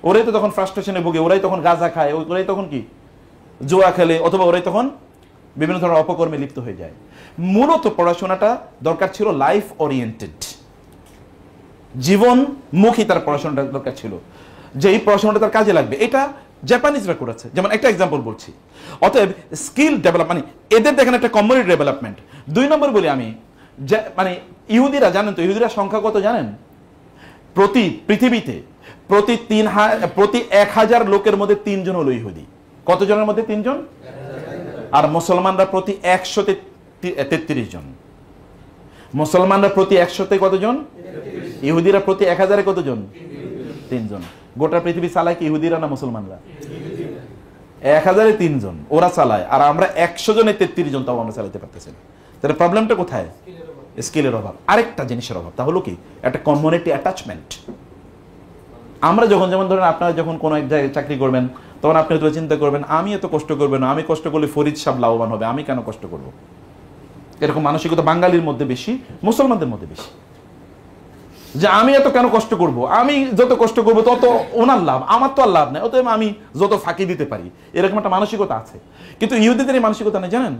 ওরাই তো তখন ফ্রাস্ট্রেশনে ভোগে, ওরাই তখন গাঁজা খায়, ওরাই তখন কি জুয়া খেলে, অথবা ওরাই তখন বিভিন্ন ধরনের অপকর্মে লিপ্ত হয়ে যায়। মূলত পড়াশোনাটা দরকার ছিল লাইফ ওরিয়েন্টেড, জীবনমুখী তার পড়াশোনাটা দরকার ছিল, যে এই পড়াশোনাটা তার কাজে লাগবে। এটা জাপানিজরা করেছে, যেমন একটা এক্সাম্পল বলছি। অতএব স্কিল ডেভেলপ মানে এদের দেখেন একটা কমিউনিটি ডেভেলপমেন্ট। 2 নম্বর বলি আমি, মানে ইহুদিরা, জানেন তো ইহুদিরা সংখ্যা কত জানেন? পৃথিবীতে প্রতি 1,000 লোকের মধ্যে 3 জন হলো ইহুদি। কত জনের মধ্যে? 3 জন। আর মুসলমানরা প্রতি 133 জন। মুসলমানরা প্রতি 100-তে কতজন? ইহুদিরা প্রতি 1,000-এ কতজন? 3 জন। গোটা পৃথিবী চালায় কি ইহুদিরা না মুসলমানরা? 1,000-এ 3 জন ওরা চালায়, আর আমরা 100 জনে 33 জন, তাও আমরা চালাতে পারতেছি না। তাহলে প্রবলেমটা কোথায়? স্কিলের অভাব। আরেকটা জিনিসের অভাব, তা হলো কি একটা কমিউনিটি অ্যাটাচমেন্ট। আমরা যখন, যেমন ধরেন আপনারা যখন কোনো এক জায়গায় চাকরি করবেন, তখন আপনি হয়তো চিন্তা করবেন আমি এত কষ্ট করবেন না, আমি কষ্ট করলে ফরিদ সাহেব লাভবান হবে, আমি কেন কষ্ট করব? এরকম মানসিকতা বাঙালির মধ্যে বেশি, মুসলমানদের মধ্যে বেশি, যে আমি এত কেন কষ্ট করব, আমি যত কষ্ট করব তত ওনার লাভ, আমার তো আর লাভ নেই, অতএব আমি যত ফাঁকি দিতে পারি, এরকম একটা মানসিকতা আছে। কিন্তু ইহুদিদের এই মানসিকতা নেই, জানেন?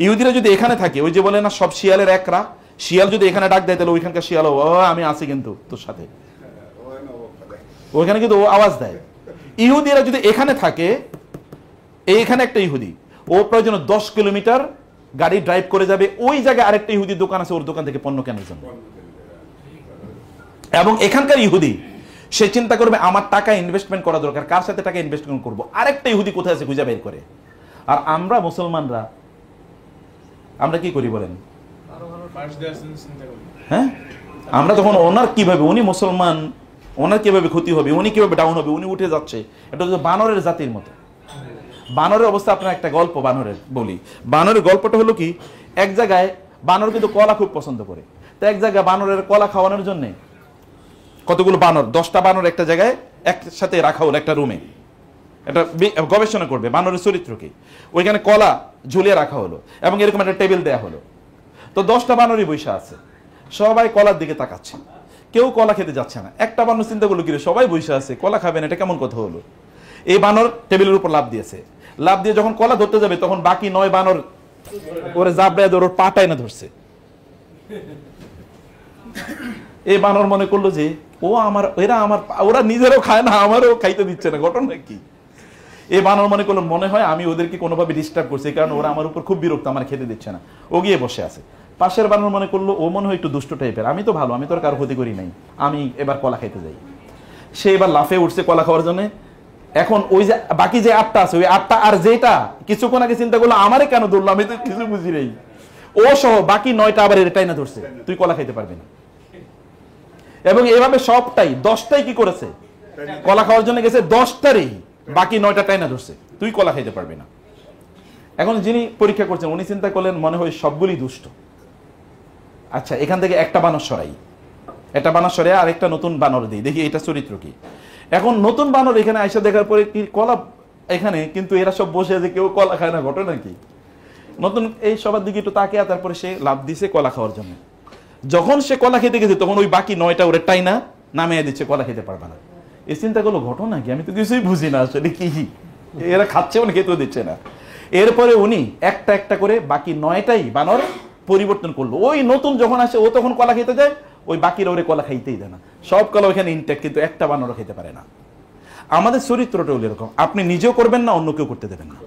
ইহুদিরা যদি এখানে থাকে, ওই যে বলে না সব শিয়ালের একরা, শিয়াল যদি এখানে ডাক দেয় তাহলে ওইখানকার শিয়াল আমি আছি কিন্তু তোর সাথে, ওইখানে কিন্তু ও আওয়াজ দেয়। ইহুদিরা যদি এখানে থাকে, এইখানে একটা ইহুদি, ও প্রয়োজন 10 কিলোমিটার গাড়ি ড্রাইভ করে যাবে, ওই জায়গায় আরেকটা ইহুদি দোকান আছে, ওর দোকান থেকে পণ্য কেনার জন্য। এবং এখানকার ইহুদি সে চিন্তা করবে আমার টাকা ইনভেস্টমেন্ট করা দরকার, কার সাথে টাকা ইনভেস্টমেন্ট করব, আরেকটা ইহুদি কোথায় আছে খুঁজে বের করে। আর আমরা মুসলমানরা আমরা কি করি বলেন? হ্যাঁ, আমরা তখন ওনার কিভাবে, উনি মুসলমান, ওনার কিভাবে ক্ষতি হবে, উনি কিভাবে ডাউন হবে, উনি উঠে যাচ্ছে, এটা হচ্ছে বানরের জাতির মতো। বানরের অবস্থা, আপনার একটা গল্প বানরের বলি। বানরের গল্পটা হলো কি, এক জায়গায় বানর কিন্তু কলা খুব পছন্দ করে, তো এক জায়গায় বানরের কলা খাওয়ানোর জন্য কতগুলো বানর, 10টা বানর একটা জায়গায় একসাথে রাখা হলো একটা রুমে, এটা গবেষণা করবে বানরের চরিত্রকে। ওইখানে কলা ঝুলিয়ে রাখা হলো এবং এরকম একটা টেবিল দেয়া হলো। তো 10টা বানরই বসে আছে, সবাই কলার দিকে তাকাচ্ছে, কেউ কলা খেতে যাচ্ছে না। একটা বানর চিন্তা করলো, কি রে সবাই বসে আছে, কলা খাবেন, এটা কেমন কথা হলো। এই বানর টেবিলের উপর লাফ দিয়েছে, লাফ দিয়ে যখন কলা ধরতে যাবে তখন বাকি 9 বানর ওরে জাবড়ায় ধরে ওর পাটায় না ধরছে। এই বানর মনে করলো যে ও আমার, ওরা নিজেরাও খায় না, আমারও খাইতে দিচ্ছে না, ঘটনা কি। এই বানর মনে করলো মনে হয় আমি ওদেরকে কোনোভাবে ডিস্টার্ব করছি, কারণ ওরা আমার উপর খুব বিরক্ত, আমার খেতে দিচ্ছে না। ও গিয়ে বসে আছে। পাশের বানর মনে করলো ও মনে হয় একটু দুষ্ট টাইপের, আমি তো ভালো, আমি তো আর কারো ক্ষতি করি নাই, আমি এবার কলা খাইতে যাই। সে এবার লাফে উঠছে কলা খাওয়ার জন্য। এখন ওই যে বাকি যে 8টা আছে, ওই 8টা আর যেটা কিছুক্ষণ আগে চিন্তা করলো আমারে কেন ধরলো, আমি তো কিছু বুঝি নেই, ও সহ বাকি 9টা আবার এটাই না ধরছে, তুই কলা খাইতে পারবি না। এবং এইভাবে সবটাই 10টাই কি করেছে, কলা খাওয়ার জন্য গেছে, 10টারই বাকি 9টা টাই না ধরছে, তুই কলা খাইতে পারবি না। এখন যিনি পরীক্ষা করছেন উনি চিন্তা করলেন মনে হয় সবগুলি দুষ্ট, আচ্ছা এখান থেকে একটা বানর সরাই, একটা বানর সরাই আর একটা নতুন বানর দিই, দেখি এটা চরিত্র কি। এখন নতুন বানর এখানে আইসা দেখার পরে কি কলা এখানে, কিন্তু এরা সব বসে আছে, কেউ কলা খায় না, ঘটনা কি। নতুন এই সবার দিকে একটু তাকিয়ে, তারপরে সে লাভ দিছে কলা খাওয়ার জন্য। যখন সে কলা খেতে গেছে তখন ওই বাকি 9টা ওরে টাই না নামিয়ে দিচ্ছে, কলা খেতে পারবে না। এই চিন্তা করলো ঘটনা কি, আমি তো কিছুই বুঝি না আসলে কি, এরা খাচ্ছে মানে খেতেও দিচ্ছে না। এরপরে উনি একটা একটা করে বাকি 9টাই বানর পরিবর্তন করলো। ওই নতুন যখন আসে ও তখন কলা খেতে যায়, ওই বাকিরা ওরে কলা খাইতেই দেয় না, সব কলা ওইখানে ইনটেক, কিন্তু একটা বানরও খেতে পারে না। আমাদের চরিত্রটা হলো এরকম, আপনি নিজেও করবেন না, অন্য কেউ করতে দেবেন না,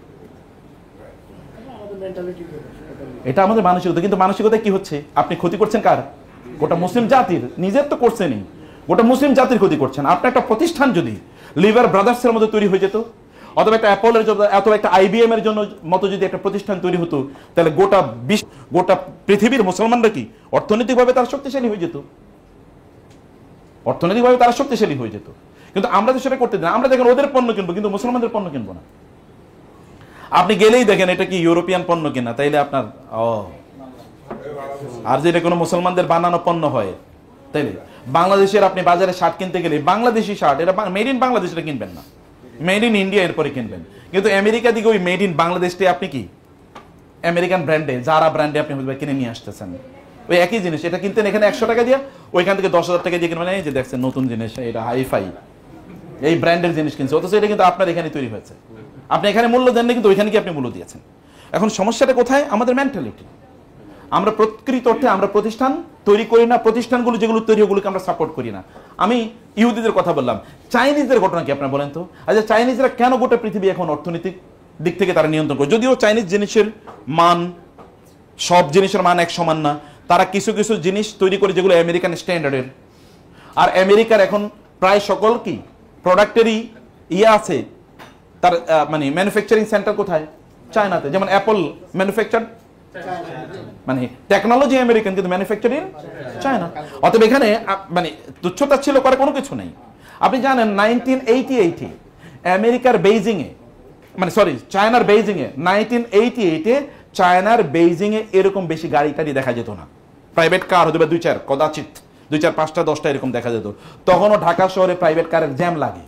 এটা আমাদের মানসিকতা। কিন্তু মানসিকতা কি হচ্ছে, আপনি ক্ষতি করছেন কার, গোটা মুসলিম জাতির, নিজের তো করছেনই, গোটা মুসলিম জাতির ক্ষতি করছেন। আপনার একটা প্রতিষ্ঠান যদি লিভার ব্রাদার্সের মতো তৈরি হয়ে যেত, অথবা একটা অ্যাপলের জন্য, অথবা একটা IBM এর জন্য মতো যদি একটা প্রতিষ্ঠান তৈরি হতো, তাহলে গোটা পৃথিবীর মুসলমানরা কি অর্থনৈতিকভাবে তারা শক্তিশালী হয়ে যেত, অর্থনৈতিকভাবে তারা শক্তিশালী হয়ে যেত। কিন্তু আমরা তো সেটা করতে দিই না, আমরা দেখেন ওদের পণ্য কিনবো কিন্তু মুসলমানদের পণ্য কিনবো না। আপনি গেলেই দেখেন এটা কি ইউরোপিয়ান পণ্য কিনা, তাইলে আপনার আর যেটা কোনো মুসলমানদের বানানো পণ্য হয়, তাইলে বাংলাদেশের আপনি বাজারে শার্ট কিনতে গেলে বাংলাদেশি শার্ট, এটা মেড ইন বাংলাদেশ, এটা কিনবেন না, মেড ইন ইন্ডিয়া এরপরে কিনবেন। কিন্তু আমেরিকা দিকে ওই মেড ইন বাংলাদেশটাই আপনি কি আমেরিকান ব্র্যান্ডে, যারা ব্র্যান্ডে আপনি কিনে নিয়ে আসতেছেন, ওই একই জিনিস এটা কিনতেন এখানে 100 টাকা দিয়ে, ওইখান থেকে 10,000 টাকা দিয়ে কিনবেন। এই যে দেখছেন নতুন জিনিস, এটা হাইফাই, এই ব্র্যান্ডের জিনিস কিনছে, অথচ এটা কিন্তু আপনার এখানে তৈরি হয়েছে, আপনি এখানে মূল্য দেন না, কিন্তু ওইখানে কি আপনি মূল্য দিয়েছেন। এখন সমস্যাটা কোথায়, আমাদের মেন্টালিটি। আমরা প্রকৃত অর্থে আমরা প্রতিষ্ঠান তৈরি করি না, প্রতিষ্ঠানগুলো যেগুলো তৈরি ওগুলোকে আমরা সাপোর্ট করি না। আমি ইহুদিদের কথা বললাম, চাইনিজদের ঘটনা কি আপনারা বলেন তো। আচ্ছা চাইনিজরা কেন গোটা পৃথিবী এখন অর্থনৈতিক দিক থেকে তারা নিয়ন্ত্রণ করে, যদিও চাইনিজ জিনিসের মান, সব জিনিসের মান এক সমান না, তারা কিছু কিছু জিনিস তৈরি করে যেগুলো আমেরিকান স্ট্যান্ডার্ডের। আর আমেরিকার এখন প্রায় সকল কি প্রোডাক্টেরই আছে, তার মানে ম্যানুফ্যাকচারিং সেন্টার কোথায়, চায়নাতে। যেমন অ্যাপল ম্যানুফ্যাকচার, মানে টেকনোলজি আমেরিকান কিন্তু ম্যানুফ্যাকচারিং চায়না। অতএব এখানে মানে তুচ্ছতাচ্ছিল্য করার কোনো কিছু নেই। আপনি জানেন 1988 আমেরিকার বেইজিং এ, মানে সরি চায়নার বেইজিং এ 1988 চায়নার বেইজিং এ এরকম বেশি গাড়ি টাড়ি দেখা যেত না, প্রাইভেট কার হতে পারে 2-4, কদাচিৎ 2-4, 5টা 10টা এরকম দেখা যেত। তখনও ঢাকা শহরে প্রাইভেট কারের জ্যাম লাগে,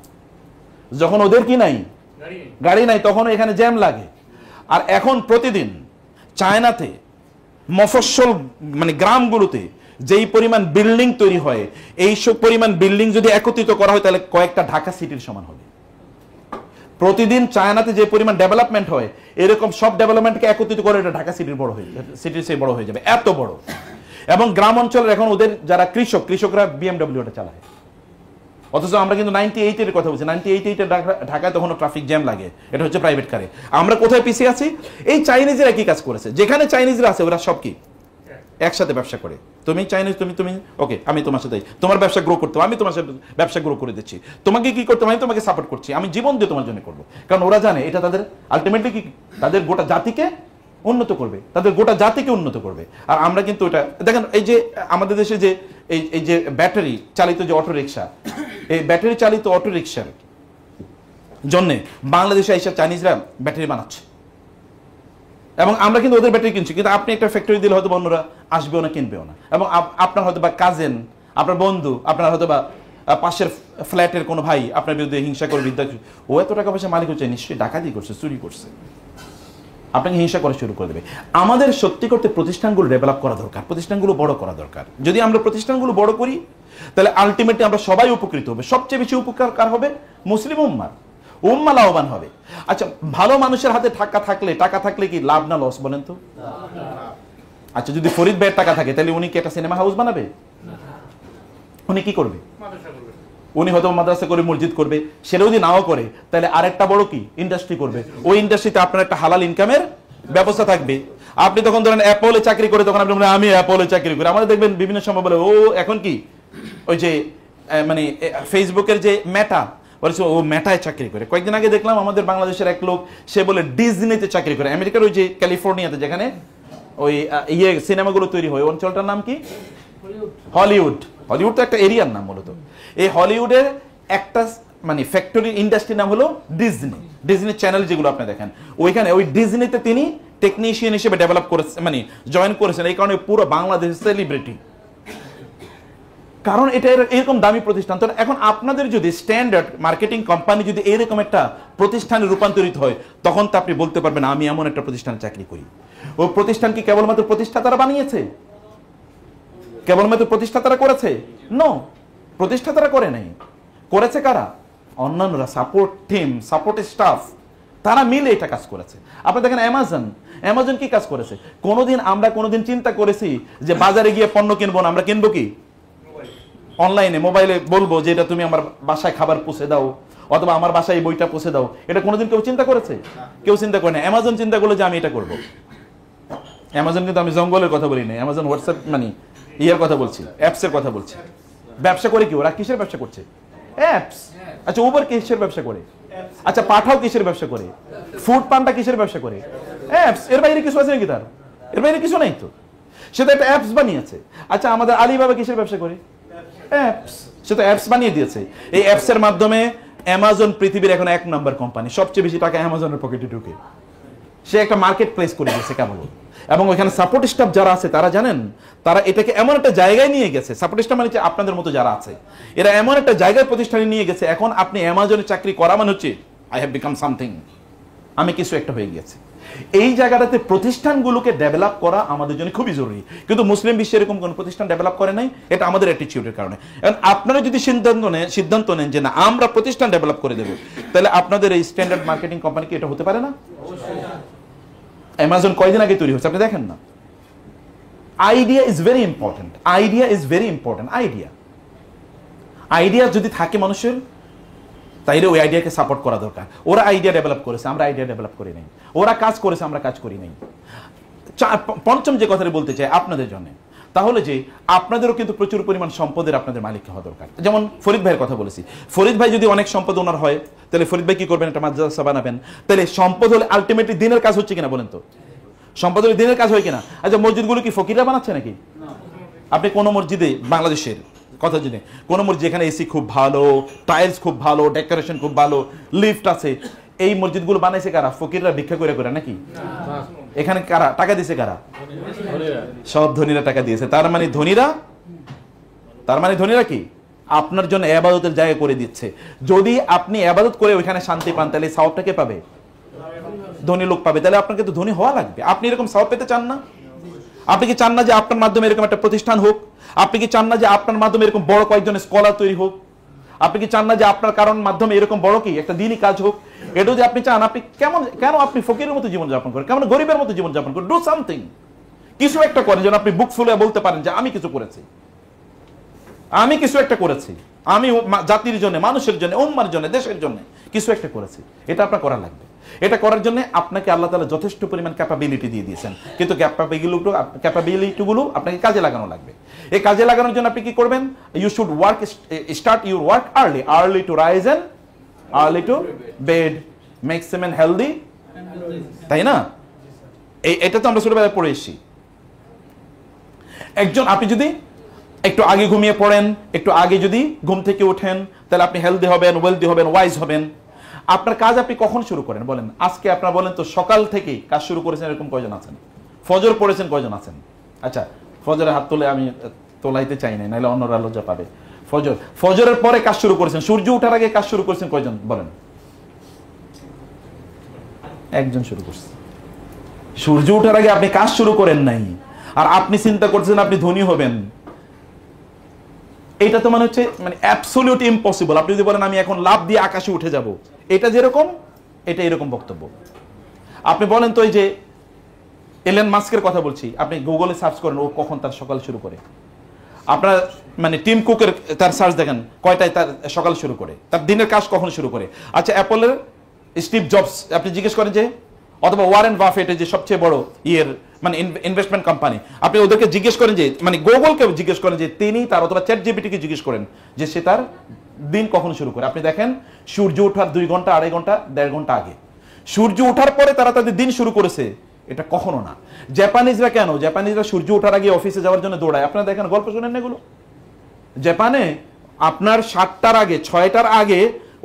যখন ওদের কি নাই গাড়ি নাই তখনও এখানে জ্যাম লাগে। আর এখন প্রতিদিন চায়নাতে মফস্বল মানে গ্রামগুলোতে যেই পরিমাণ বিল্ডিং তৈরি হয়, এই সব পরিমাণ বিল্ডিং যদি একত্রিত করা হয় তাহলে কয়েকটা ঢাকা সিটির সমান হবে। প্রতিদিন চায়নাতে যে পরিমাণ ডেভেলপমেন্ট হয়, এরকম সব ডেভেলপমেন্টকে একত্রিত করে এটা ঢাকা সিটির বড় হয়ে যাবে, সিটির চেয়ে বড় হয়ে যাবে, এত বড়। এবং গ্রাম অঞ্চলের এখন ওদের যারা কৃষকরা BMW চালায়, অথচ আমরা কিন্তু 98-এর কথা বলছি। 98-এ ঢাকায় তখনও ট্রাফিক জ্যাম লাগে, এটা হচ্ছে প্রাইভেট কারে। আমরা কোথায় পিছিয়ে আছি? এই চাইনিজেরা কি কাজ করেছে, যেখানে চাইনিজরা আছে ওরা সব কি একসাথে ব্যবসা করে। তুমি চাইনিজ, তুমি ওকে, আমি তোমার সাথে তোমার ব্যবসা গ্রো করতে, আমি তোমার সাথে ব্যবসা গ্রো করে দিচ্ছি। তোমাকে কি করতে, আমি তোমাকে সাপোর্ট করছি, আমি জীবন দিয়ে তোমার জন্য করবো। কারণ ওরা জানে এটা তাদের আলটিমেটলি কি তাদের গোটা জাতিকে উন্নত করবে, তাদের গোটা জাতিকে উন্নত করবে। আর আমরা কিন্তু এটা দেখেন, এই যে আমাদের দেশে যে এই যে ব্যাটারি চালিত যে অটো রিক্সা, এই ব্যাটারি চালিত অটো রিক্সার জন্য বাংলাদেশে এইসব চাইনিজরা ব্যাটারি বানাচ্ছে, এবং আমরা কিন্তু ওদের ব্যাটারি কিনছি। কিন্তু আপনি একটা ফ্যাক্টরি দিলে হয়তো অন্যরা আসবেও না, কিনবেও না। এবং আপনার হয়তো বা কাজেন, আপনার বন্ধু, আপনার হয়তো বা পাশের ফ্ল্যাটের কোনো ভাই আপনার বিরুদ্ধে হিংসা করে, বিদ্যা, ও এত টাকা পয়সা মালিক হচ্ছে, নিশ্চয়ই ডাকাতি করছে, চুরি করছে, আপনাকে হিংসা করা শুরু করে দেবে। আমাদের সত্যি করতে প্রতিষ্ঠানগুলো ডেভেলপ করা দরকার, প্রতিষ্ঠানগুলো বড় করা দরকার। যদি আমরা প্রতিষ্ঠানগুলো বড় করি তাহলে আলটিমেটলি আমরা সবাই উপকৃত হবে। সবচেয়ে বেশি উপকার কার হবে? মুসলিম উম্মা লাভবান হবে। আচ্ছা, ভালো মানুষের হাতে টাকা থাকলে কি লাভ না লস বলেন তো? আচ্ছা, যদি ফরিদ ভাইয়ের টাকা থাকে তাহলে উনি কি একটা সিনেমা হাউস বানাবে? উনি কি করবে? উনি হয়তো মাদ্রাসা করে, মসজিদ করবে। সেটা যদি নাও করে তাহলে আরেকটা বড় কি ইন্ডাস্ট্রি করবে। ওই ইন্ডাস্ট্রিতে আপনার একটা হালাল ইনকামের ব্যবস্থা থাকবে। আপনি তখন ধরেন অ্যাপলে চাকরি করে, তখন আপনি বলেন আমি অ্যাপলে চাকরি করি। আমাদের দেখবেন বিভিন্ন সময় বলে ও এখন কি ওই যে মানে ফেসবুকের যে মেটা বলছে ও মেটায় চাকরি করে। কয়েকদিন আগে দেখলাম আমাদের বাংলাদেশের এক লোক, সে বলে ডিজনিতে চাকরি করে, আমেরিকার ওই যে ক্যালিফোর্নিয়াতে যেখানে ওই সিনেমাগুলো তৈরি হয়, অঞ্চলটার নাম কি? হলিউড। হলিউড তো একটা এরিয়ার নাম মূলত। এই হলিউডের একটা মানে ফ্যাক্টরি ইন্ডাস্ট্রির নাম হলো ডিজনি চ্যানেল যেগুলো আপনি দেখেন, ওইখানে ওই ডিজনিতে তিনি টেকনিশিয়ান হিসেবে ডেভেলপ করেছেন, মানে জয়েন করেছেন। এই কারণে পুরো বাংলাদেশ সেলিব্রিটি, কারণ এটা এরকম দামি প্রতিষ্ঠান। তো এখন আপনাদের যদি স্ট্যান্ডার্ড মার্কেটিং কোম্পানি যদি এরকম একটা প্রতিষ্ঠানে রূপান্তরিত হয়, তখন তো আপনি বলতে পারবেন আমি এমন একটা প্রতিষ্ঠানে চাকরি করি। ওই প্রতিষ্ঠান কি কেবলমাত্র প্রতিষ্ঠাতারা বানিয়েছে? কেবলমাত্র প্রতিষ্ঠাতারা করেছে? নো, প্রতিষ্ঠাতারা করে নাই। করেছে কারা? অন্যান্যরা, সাপোর্ট টিম, সাপোর্ট স্টাফ, তারা মিলে এটা কাজ করেছে। আপনি দেখেন অ্যামাজন কি কাজ করেছে? আমরা কোনোদিন চিন্তা করেছি যে বাজারে গিয়ে পণ্য কিনবো না, আমরা কিনবো কি অনলাইনে, মোবাইলে বলবো যে এটা তুমি আমার বাসায় খাবার পৌঁছে দাও, অথবা আমার বাসায় বইটা পৌঁছে দাও। এটা কোনোদিন কেউ চিন্তা করেছে? কেউ চিন্তা করে না। অ্যামাজন চিন্তা করলো যে আমি এটা করবো। অ্যামাজন কিন্তু আমি জঙ্গলের কথা বলি না, অ্যামাজন হোয়াটসঅ্যাপ মানে ইয়ের কথা বলছি, অ্যাপসের কথা বলছি। ব্যবসা করে কি ওরা? কিসের ব্যবসা করছে? অ্যাপস। আচ্ছা, উবার কিসের ব্যবসা করে? আচ্ছা, পাঠাও কিসের ব্যবসা করে? ফুড পান্ডা কিসের ব্যবসা করে? অ্যাপস। এর বাইরে কিছু আছে নাকি? এর বাইরে কিছু নাই তো, সে তো একটা অ্যাপস বানিয়েছে। আচ্ছা, আমাদের আলিবাবা কিসের ব্যবসা করে? অ্যাপস। সে তো অ্যাপস বানিয়ে দিয়েছে। এই অ্যাপসের মাধ্যমে অ্যামাজন পৃথিবীর এখন 1 নম্বর কোম্পানি, সবচেয়ে বেশি টাকা অ্যামাজনের পকেটে ঢুকে। সে একটা মার্কেট প্লেস করে দিয়েছে কেবল। এবং ওইখানে সাপোর্ট স্টাফ যারা আছে তারা জানেন, তারা এটাকে এমন একটা জায়গায় নিয়ে গেছে। সাপোর্ট স্টাফ মানে আপনাদের মতো যারা আছে, এরা এমন একটা জায়গায় প্রতিষ্ঠানে নিয়ে গেছে, এখন আপনি অ্যামাজনে চাকরি করা মানে হচ্ছে আই হ্যাভ বিকাম সামথিং, আমি কিছু একটা হয়ে গেছি। এই জায়গাটাতে প্রতিষ্ঠানগুলোকে ডেভেলপ করা আমাদের জন্য খুবই জরুরি। কিন্তু মুসলিম বিশ্বে এরকম কোন প্রতিষ্ঠান ডেভেলপ করে নাই, এটা আমাদের অ্যাটিটিউডের কারণে। এখন আপনারা যদি সিদ্ধান্ত নেন যে না আমরা প্রতিষ্ঠান ডেভেলপ করে দেব, তাহলে আপনাদের এই স্ট্যান্ডার্ড মার্কেটিং কোম্পানি কি এটা হতে পারে না? অ্যামাজন কয়দিন আগে তৈরি হচ্ছে আপনি দেখেন না। Idea is very important. Idea যদি থাকে মানুষের, তাইলে ওই আইডিয়াকে সাপোর্ট করা দরকার। ওরা আইডিয়া ডেভেলপ করেছে, আমরা আইডিয়া ডেভেলপ করি নাই। ওরা কাজ করেছে, আমরা কাজ করি নাই। পঞ্চম যে কথাটা বলতে চাই আপনাদের জন্য, তাহলে যে আপনাদেরও কিন্তু প্রচুর পরিমাণ সম্পদের আপনাদের মালিক হওয়া দরকার। যেমন ফরিদ ভাইয়ের কথা বলেছি, ফরিদ ভাই যদি অনেক সম্পদ ওনার হয়, তাহলে ফরিদ ভাই কি করবেন? একটা মাদ্রাসা বানাবেন। তাহলে সম্পদ হলে আলটিমেটলি দিনের কাজ হচ্ছে কিনা বলেন তো? সম্পদ হলে দিনের কাজ হয় কিনা? আচ্ছা, মসজিদগুলো কি ফকিররা বানাচ্ছে নাকি? আপনি কোন মসজিদে, বাংলাদেশের কথা যদি কোন মসজিদ যেখানে এসি খুব ভালো, টাইলস খুব ভালো, ডেকোরেশন খুব ভালো, লিফট আছে, এই মসজিদগুলো বানাইছে কারা? ফকিররা ভিক্ষা করে করে নাকি? এখানে কারা টাকা দিয়েছে? কারা? সব ধনীরা টাকা দিয়েছে। তার মানে ধনীরা কি আপনার জন্য ইবাদতের জায়গা করে দিচ্ছে। যদি আপনি ইবাদত করে ওইখানে শান্তি পান, তাহলে সওয়াবটা কে পাবে? ধনী লোক পাবে। তাহলে আপনাকে তো ধনী হওয়া লাগবে। আপনি এরকম সওয়াব পেতে চান না? আপনি কি চান না যে আপনার মাধ্যমে এরকম একটা প্রতিষ্ঠান হোক? আপনি কি চান না যে আপনার মাধ্যমে এরকম বড় কয়েকজন স্কলার তৈরি হোক? আপনি কি চান না যে আপনার কারণ মাধ্যমে এরকম বড় কি একটা দিনই কাজ হোক? এটা যদি আপনি চান, আপনি কেন আপনি ফকিরের মতো জীবনযাপন করেন? কেমন গরিবের মতো জীবনযাপন করেন? ডু সামথিং, কিছু একটা করেন যেন আপনি বুক ফুলে বলতে পারেন যে আমি কিছু করেছি, আমি কিছু একটা করেছি। আমি জাতির জন্য, মানুষের জন্য, উম্মার জন্য, দেশের জন্য কিছু একটা করেছি, এটা আপনার করা লাগবে। এটা করার জন্য আপনাকে আল্লাহ তাআলা যথেষ্ট পরিমাণ ক্যাপাবিলিটি দিয়ে দিয়েছেন, কিন্তু ক্যাপাবিলিটিগুলো আপনাকে কাজে লাগানো লাগবে। এই কাজে লাগানোর জন্য আপনি কি করবেন? You should start your work early to rise and early to bed, makes a man healthy, তাই না? এটা তো আমরা ছোটবেলায় পড়ে এসেছি। আপনি যদি একটু আগে ঘুমিয়ে পড়েন, একটু আগে যদি ঘুম থেকে ওঠেন, তাহলে আপনি হেলদি হবেন, ওয়েলদি হবেন, ওয়াইজ হবেন। আপনার কাজ আপনি কখন শুরু করেন বলেন? আজকে আপনারা বলেন তো, সকাল থেকে কাজ শুরু করেছেন এরকম কয়জন আছেন? ফজর পড়েছেন কয়জন আছেন? আচ্ছা, ফজরে হাত তুলে, আমি তোলাইতে চাই না, নাহলে অন্যরা লজ্জা পাবে। ফজরের পরে কাজ শুরু করেছেন, সূর্য ওঠার আগে কাজ শুরু করেছেন কয়জন বলেন? একজন শুরু করছে। সূর্য ওঠার আগে আপনি কাজ শুরু করেন নাই, আর আপনি চিন্তা করছেন আপনি ধনী হবেন। এটা তো হচ্ছে অ্যাবসলিউট ইম্পসিবল। আপনি যদি বলেন আমি এখন লাফ দিয়ে আকাশে উঠে যাব, এটা যেরকম, এটা এরকম বক্তব্য। আপনি বলেন তো, এই যে এলন মাস্কের কথা বলছি, আপনি গুগলে সার্চ করেন ও কখন তার সকাল শুরু করে। আপনার টিম কুকের তার সার্চ দেখেন কয়টায় তার সকাল শুরু করে, তার দিনের কাজ কখন শুরু করে। আচ্ছা, অ্যাপলের স্টিভ জবস আপনি জিজ্ঞেস করেন যে, অথবা ওয়ারেন বাফেটের যে সবচেয়ে বড় ইনভেস্টমেন্ট কোম্পানি, আপনি ওদেরকে জিজ্ঞেস করেন যে, গুগলকে জিজ্ঞেস করেন যে তিনি তার, অথবা চ্যাট জিপিটিকে জিজ্ঞেস করেন যে সে তার দিন কখন শুরু করে। আপনি দেখেন সূর্য ওঠার 2 ঘন্টা, 2.5 ঘন্টা, 1.5 ঘন্টা আগে। সূর্য ওঠার পরে তারা তাদের দিন শুরু করেছে, এটা কখনো না। জাপানিজরা কেন? জাপানিজরা সূর্য ওঠার আগে অফিসে যাওয়ার জন্য দৌড়ায়। আপনারা দেখেন, গল্প শুনেন এগুলো। জাপানে আপনার 7টার আগে, 6টার আগে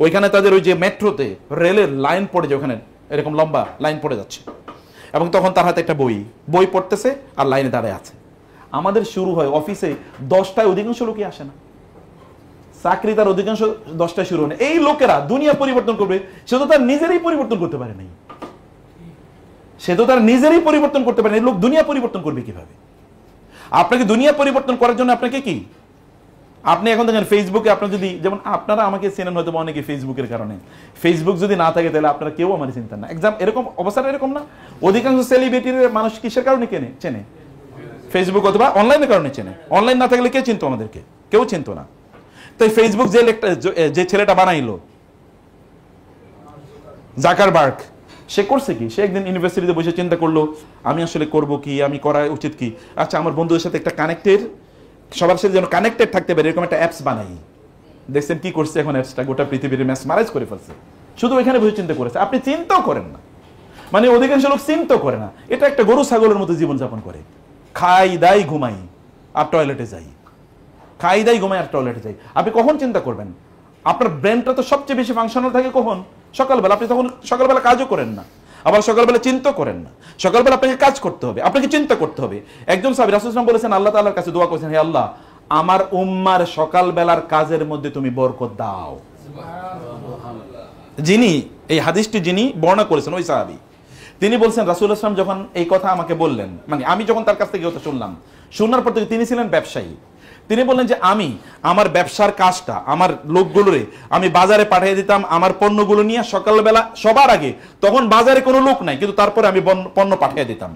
ওইখানে তাদের ওই যে মেট্রোতে রেলের লাইন পড়ে যায়, ওখানে এরকম লম্বা লাইন পড়ে যাচ্ছে, এবং তখন তার হাতে একটা বই পড়তেছে আর লাইনে দাঁড়ায় আছে। আমাদের শুরু হয় অফিসে 10টায়, অধিকাংশ লোকই আসে না। চাকরি তার অধিকাংশ 10টায় শুরু হয়। এই লোকেরা দুনিয়া পরিবর্তন করবে, সে তো তার নিজেরই পরিবর্তন করতে পারে নাই। পরিবর্তন করতে পারে না, লোক দুনিয়া পরিবর্তন করবে কিভাবে? আপনাকে দুনিয়া পরিবর্তন করার জন্য আপনাকে কি, আপনি এখন দেখেন ফেসবুকে, আপনার যদি, যেমন আপনারা আমাকে চেনেন হয়তো অনেকে ফেসবুকের কারণে, ফেসবুক যদি না থাকে তাহলে আপনারা কেউ আমার চিন্তা না। এরকম অবস্থাটা এরকম না? অধিকাংশ সেলিব্রিটির মানুষ কিসের কারণে চেনে? ফেসবুক অথবা অনলাইনের কারণে চেনে। অনলাইন না থাকলে কে চিনতো আমাদেরকে? কেউ চিনতো না। তাই ফেসবুক যে ছেলেটা বানাইলো, জাকারবার্গ, সে করছে কি? সে একদিন ইউনিভার্সিটিতে বসে চিন্তা করলো, আমি আসলে করব কি, আমি করা উচিত কি? আচ্ছা, আমার বন্ধুদের সাথে একটা সবার সাথে যেন কানেক্টেড থাকতে পারে এরকম একটা অ্যাপস বানাই। দেখছেন কি করছে এখন? অ্যাপসটা গোটা পৃথিবীর ম্যাসমারাইজ করে ফেলছে। শুধু ওইখানে বসে চিন্তা করেছে। আপনি চিন্তাও করেন না, অধিকাংশ লোক চিন্তাও করে না। এটা একটা গরু ছাগলের মতো জীবনযাপন করে, খাই দাই ঘুমাই আর টয়লেটে যাই, খাই দাই ঘুমাই আর টয়লেটে যাই। আপনি কখন চিন্তা করবেন? আপনার ব্রেনটা তো সবচেয়ে বেশি ফাংশনাল থাকে কখন? সকালবেলা। আপনি তখন সকালবেলা কাজও করেন না, আবার সকালবেলা চিন্তা করেন না। সকালবেলা আপনাকে কাজ করতে হবে, আপনাকে চিন্তা করতে হবে। একজন সাহাবী রাসূল সাল্লাল্লাহু আলাইহি ওয়াসাল্লাম বলেছেন, আল্লাহ তাআলার কাছে দোয়া করেছেন, হে আল্লাহ, আমার উম্মার সকালবেলার কাজের মধ্যে তুমি বরকত দাও। যিনি এই হাদিসটি বর্ণনা করেছেন, ওই সাহাবী, তিনি বলছেন, রাসূল সাল্লাল্লাহু আলাইহি ওয়াসাল্লাম যখন এই কথা আমাকে বললেন, আমি যখন তার কাছ থেকে কথা শুনলাম, শোনার পর থেকে, তিনি ছিলেন ব্যবসায়ী, তিনি বললেন যে আমি আমার ব্যবসার কাজটা, আমার লোকগুলোরে আমি বাজারে পাঠিয়ে দিতাম আমার পণ্যগুলো নিয়ে সকালবেলা সবার আগে। তখন বাজারে কোনো লোক নাই, কিন্তু তারপরে আমি পণ্য পাঠিয়ে দিতাম।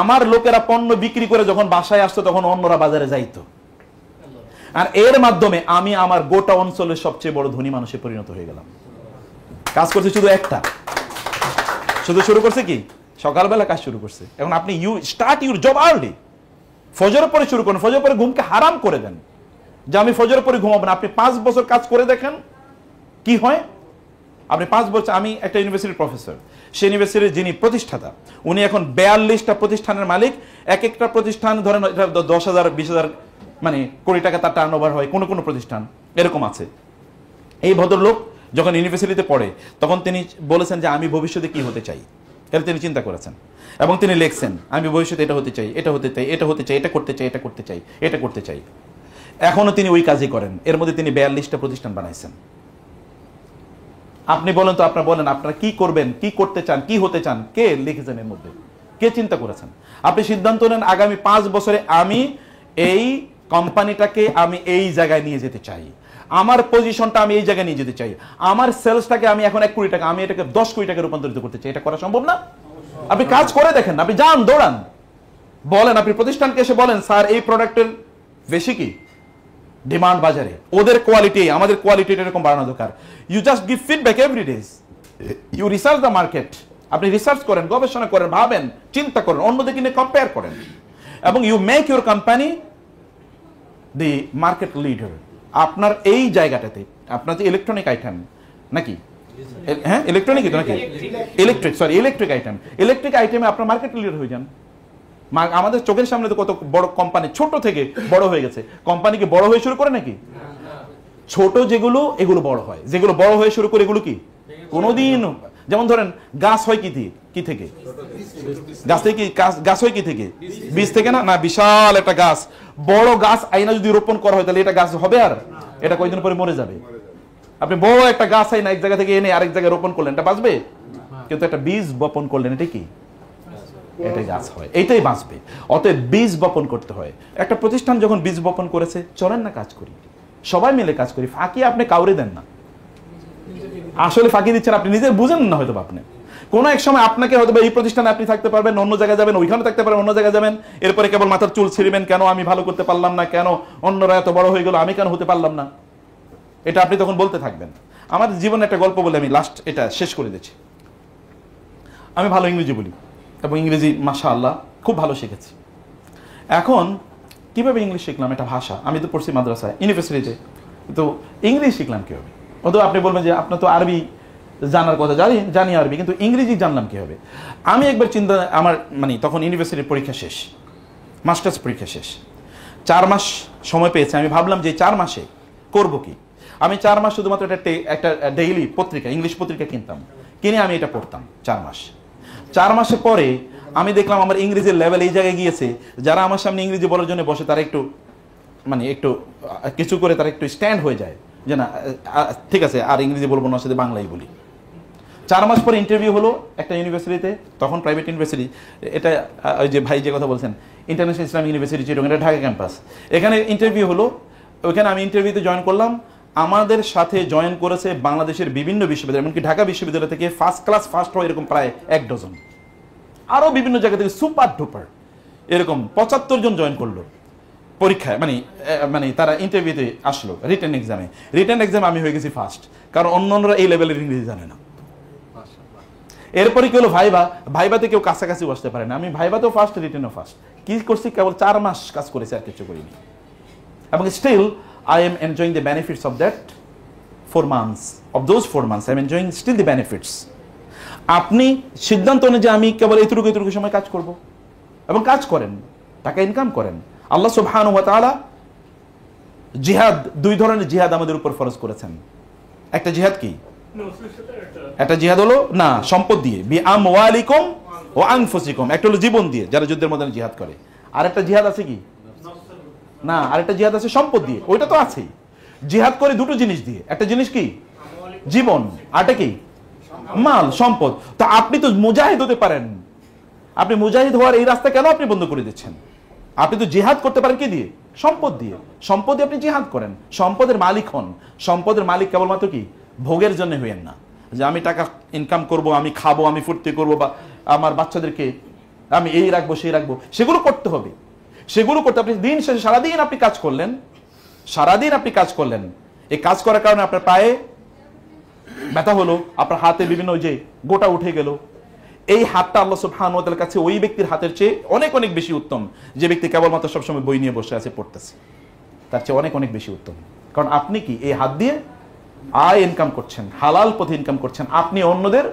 আমার লোকেরা পণ্য বিক্রি করে যখন বাসায় আসতো, তখন অন্যরা বাজারে যাইতো, আর এর মাধ্যমে আমি আমার গোটা অঞ্চলের সবচেয়ে বড় ধনী মানুষে পরিণত হয়ে গেলাম। কাজ করছে শুধু শুরু করছে কি? সকালবেলা কাজ শুরু করছে। এখন আপনি স্টার্ট ইউর জব আর্লি। ফজরের পরে শুরু করেন, ফজরের পরে ঘুমকে হারাম করে দেন যে আমি ফজরের পরে ঘুমাবো না। আপনি 5 বছর কাজ করে দেখেন কি হয়। আপনি 5 বছর, আমি একটা ইউনিভার্সিটির প্রফেসর, সেই ইউনিভার্সিটির যিনি প্রতিষ্ঠাতা, উনি এখন 42টা প্রতিষ্ঠানের মালিক। এক একটা প্রতিষ্ঠান ধরেন 10,000 20,000 কোটি টাকা তার টার্নওভার হয়, কোনো প্রতিষ্ঠান এরকম আছে। এই ভদ্রলোক যখন ইউনিভার্সিটিতে পড়ে, তখন তিনি বলেছেন যে আমি ভবিষ্যতে কি হতে চাই, এটা তিনি চিন্তা করেছেন, এবং তিনি লিখছেন, আমি ভবিষ্যতে এটা হতে চাই, এটা হতে চাই, এটা হতে চাই, এটা করতে চাই, এটা করতে চাই, এটা করতে চাই। এখনো তিনি ওই কাজই করেন। এর মধ্যে তিনি 42টা প্রতিষ্ঠান বানাইছেন। আপনি বলেন তো, আপনারা কি করবেন, কি করতে চান, কি হতে চান? কে লিখেছেন এর মধ্যে? কে চিন্তা করেছেন? আপনি সিদ্ধান্ত নেন, আগামী 5 বছরে আমি এই কোম্পানিটাকে আমি এই জায়গায় নিয়ে যেতে চাই, আমার পজিশনটা আমি এই জায়গায় নিয়ে যেতে চাই, আমার সেলসটাকে আমি এখন 1 কোটি টাকা, আমি এটাকে 10 কোটি টাকায় রূপান্তরিত করতে চাই। এটা করা সম্ভব না? আপনি কাজ করে দেখেন, আপনি যান, দৌড়ান, বলেন, আপনি প্রতিষ্ঠানকে এসে বলেন, স্যার এই প্রোডাক্টের বেশি কি ডিমান্ড বাজারে, ওদের কোয়ালিটি আমাদের কোয়ালিটি এরকম বাড়ানো দরকার। You just give feedback every days, you research the market, আপনি রিসার্চ করেন, গবেষণা করেন, ভাবেন, চিন্তা করেন, অন্যদিকে নিয়ে কম্পেয়ার করেন, এবং you make your company the market leader. আপনার এই জায়গাটাতে আপনার যে ইলেকট্রনিক আইটেম নাকি, হ্যাঁ ইলেকট্রনিকই তো নাকি, ইলেকট্রিক আইটেম, ইলেকট্রিক আইটেমে আপনার মার্কেট লিডার হয়ে যান। আমাদের চোখের সামনে তো কত বড় কোম্পানি ছোট থেকে বড় হয়ে গেছে। কোম্পানি কি বড় হয়ে শুরু করে নাকি? ছোট যেগুলো এগুলো বড় হয়, যেগুলো বড় হয়ে শুরু করে এগুলো কি কোনোদিন, যেমন ধরেন গাছ হয় কি থেকে, গাছ থেকে গাছ হয় কি থেকে, বীজ থেকে না, না বিশাল একটা গাছ, বড় গাছ আইনা যদি রোপণ করা হয় তাহলে এটা গাছ হবে? আর এটা কয়েকদিন পরে মরে যাবে। আপনি বড় একটা গাছ আইনা এক জায়গা থেকে এনে আরেক জায়গায় রোপণ করলেন, এটা বাঁচবে? কিন্তু একটা বীজ বপন করলেন, এটা কি, এটাই গাছ হয়, এইটাই বাঁচবে। অতএব বীজ বপন করতে হয়। একটা প্রতিষ্ঠান যখন বীজ বপন করেছে, চলেন না কাজ করি, সবাই মিলে কাজ করি, ফাঁকি আপনি কাউরে দেন না। আসলে ফাঁকি দিচ্ছেন আপনি, নিজে বুঝেন না হয়তো আপনি। কোনো এক সময় আপনাকে হয়তো এই প্রতিষ্ঠানে আপনি থাকতে পারবেন, অন্য জায়গায় যাবেন, ওইখানে থাকতে পারবেন, অন্য জায়গায় যাবেন, এরপরে কেবল মাথার চুল ছিঁড়বেন, কেন আমি ভালো করতে পারলাম না, কেন অন্যরা এত বড় হয়ে গেল, আমি কেন হতে পারলাম না, এটা আপনি তখন বলতে থাকবেন। আমার জীবনে একটা গল্প বলে আমি লাস্ট এটা শেষ করে দিচ্ছি। আমি ভালো ইংরেজি বলি এবং ইংরেজি মাশাআল্লাহ খুব ভালো শিখেছি। এখন কিভাবে ইংলিশ শিখলাম? এটা ভাষা, আমি তো পড়ছি মাদ্রাসায়, ইউনিভার্সিটিতে, তো ইংলিশ শিখলাম কীভাবে? অথবা আপনি বলবেন যে আপনার তো আরবি জানার কথা, জানি আরবি, কিন্তু ইংরেজি জানলাম কীভাবে? আমি একবার চিন্তা, আমার মানে তখন ইউনিভার্সিটির পরীক্ষা শেষ, মাস্টার্স পরীক্ষা শেষ, 4 মাস সময় পেয়েছে। আমি ভাবলাম যে 4 মাসে করব কি? আমি 4 মাস শুধুমাত্র একটা ডেইলি পত্রিকা, ইংলিশ পত্রিকা কিনতাম, কিনে আমি এটা পড়তাম 4 মাস। 4 মাসের পরে আমি দেখলাম আমার ইংরেজির লেভেল এই জায়গায় গিয়েছে, যারা আমার সামনে ইংরেজি বলার জন্য বসে তারা একটু মানে একটু কিছু করে তারা একটু স্ট্যান্ড হয়ে যায়, যে না ঠিক আছে আর ইংরেজি বলবো না, সাথে বাংলাই বলি। 4 মাস পরে ইন্টারভিউ হলো একটা ইউনিভার্সিটিতে, তখন প্রাইভেট ইউনিভার্সিটি, এটা ওই যে ভাই যে কথা বলছেন ইন্টারন্যাশনাল ইসলামিক ইউনিভার্সিটি চিটাগং, এটা ঢাকা ক্যাম্পাস। এখানে ইন্টারভিউ হলো, ওইখানে আমি ইন্টারভিউতে জয়েন করলাম। আমাদের সাথে জয়েন করেছে বাংলাদেশের বিভিন্ন বিশ্ববিদ্যালয়, এমনকি ঢাকা বিশ্ববিদ্যালয় থেকে ফার্স্ট ক্লাস ফার্স্ট হয় এরকম প্রায় 1 ডজন, আরও বিভিন্ন জায়গা থেকে সুপার ডুপার এরকম 75 জন জয়েন করলো পরীক্ষায়, মানে তারা ইন্টারভিউতে আসলো রিটেন এক্সামে আমি হয়ে গেছি ফার্স্ট, কারণ অন্যরা এই লেভেলের ইংরেজি জানে না। এরপরে কি হলো, ভাইবাতে কেউ কাছাকাছি বসতে পারে না, আমি ভাইবাতেও ফার্স্ট, রিটেনও ফার্স্ট। কি করছি, কেবল 4 মাস কাজ করেছি, আর কিছু করিনি। এবং still I am enjoying the benefits of that 4 months. Of those 4 months, I am enjoying still the benefits. আপনি সিদ্ধান্ত নেন যে আমি কেবল এতটুকু সময় কাজ করব, এবং কাজ করেন, টাকা ইনকাম করেন। আল্লাহ সুবহানাহু ওয়া তাআলা জিহাদ, 2 ধরনের জিহাদ আমাদের উপর ফরজ করেছেন। একটা জিহাদ কি? একটা জিহাদ হলো না সম্পদ দিয়ে, বি আমওয়ালিকুম ওয়া আনফুসিকুম, একটা হলো জীবন দিয়ে যারা যুদ্ধের ময়দানে জিহাদ করে। আর একটা জিহাদ আছে কি না, আরেকটা জিহাদ আছে সম্পদ দিয়ে, ওইটা তো আছেই। জিহাদ করে দুটো জিনিস দিয়ে, একটা জিনিস কি জীবন, আরটা কি মাল, সম্পদ। তো আপনি তো মুজাহিদ হতে পারেন, আপনি মুজাহিদ হওয়ার এই রাস্তা কেন আপনি বন্ধ করে দিচ্ছেন? আপনি তো জিহাদ করতে পারেন কি দিয়ে? সম্পদ দিয়ে। সম্পদ দিয়ে আপনি জিহাদ করেন, সম্পদের মালিক হন। সম্পদের মালিক কেবলমাত্র কি ভোগের জন্য হইয়েন না, যে আমি টাকা ইনকাম করব, আমি খাবো, আমি ফুর্তি করবো, বা আমার বাচ্চাদেরকে আমি এই রাখবো সেই রাখবো, সেগুলো করতে হবে। সেগুলো করতে আপনি দিন শেষে সারাদিন আপনি কাজ করলেন, এই কাজ করার কারণে আপনার পায়ে ব্যথা হলো, আপনার হাতে বিভিন্ন যে গোটা উঠে গেল, এই হাতটা আল্লাহ সুবহানাহু ওয়া তাআলার কাছে ওই ব্যক্তির হাতের চেয়ে অনেক অনেক বেশি উত্তম, যে ব্যক্তি কেবলমাত্র সবসময় বই নিয়ে বসে আছে পড়তেছে, তার চেয়ে অনেক অনেক বেশি উত্তম। কারণ আপনি কি এই হাত দিয়ে আয় ইনকাম করছেন, হালাল পথে ইনকাম করছেন, আপনি অন্যদের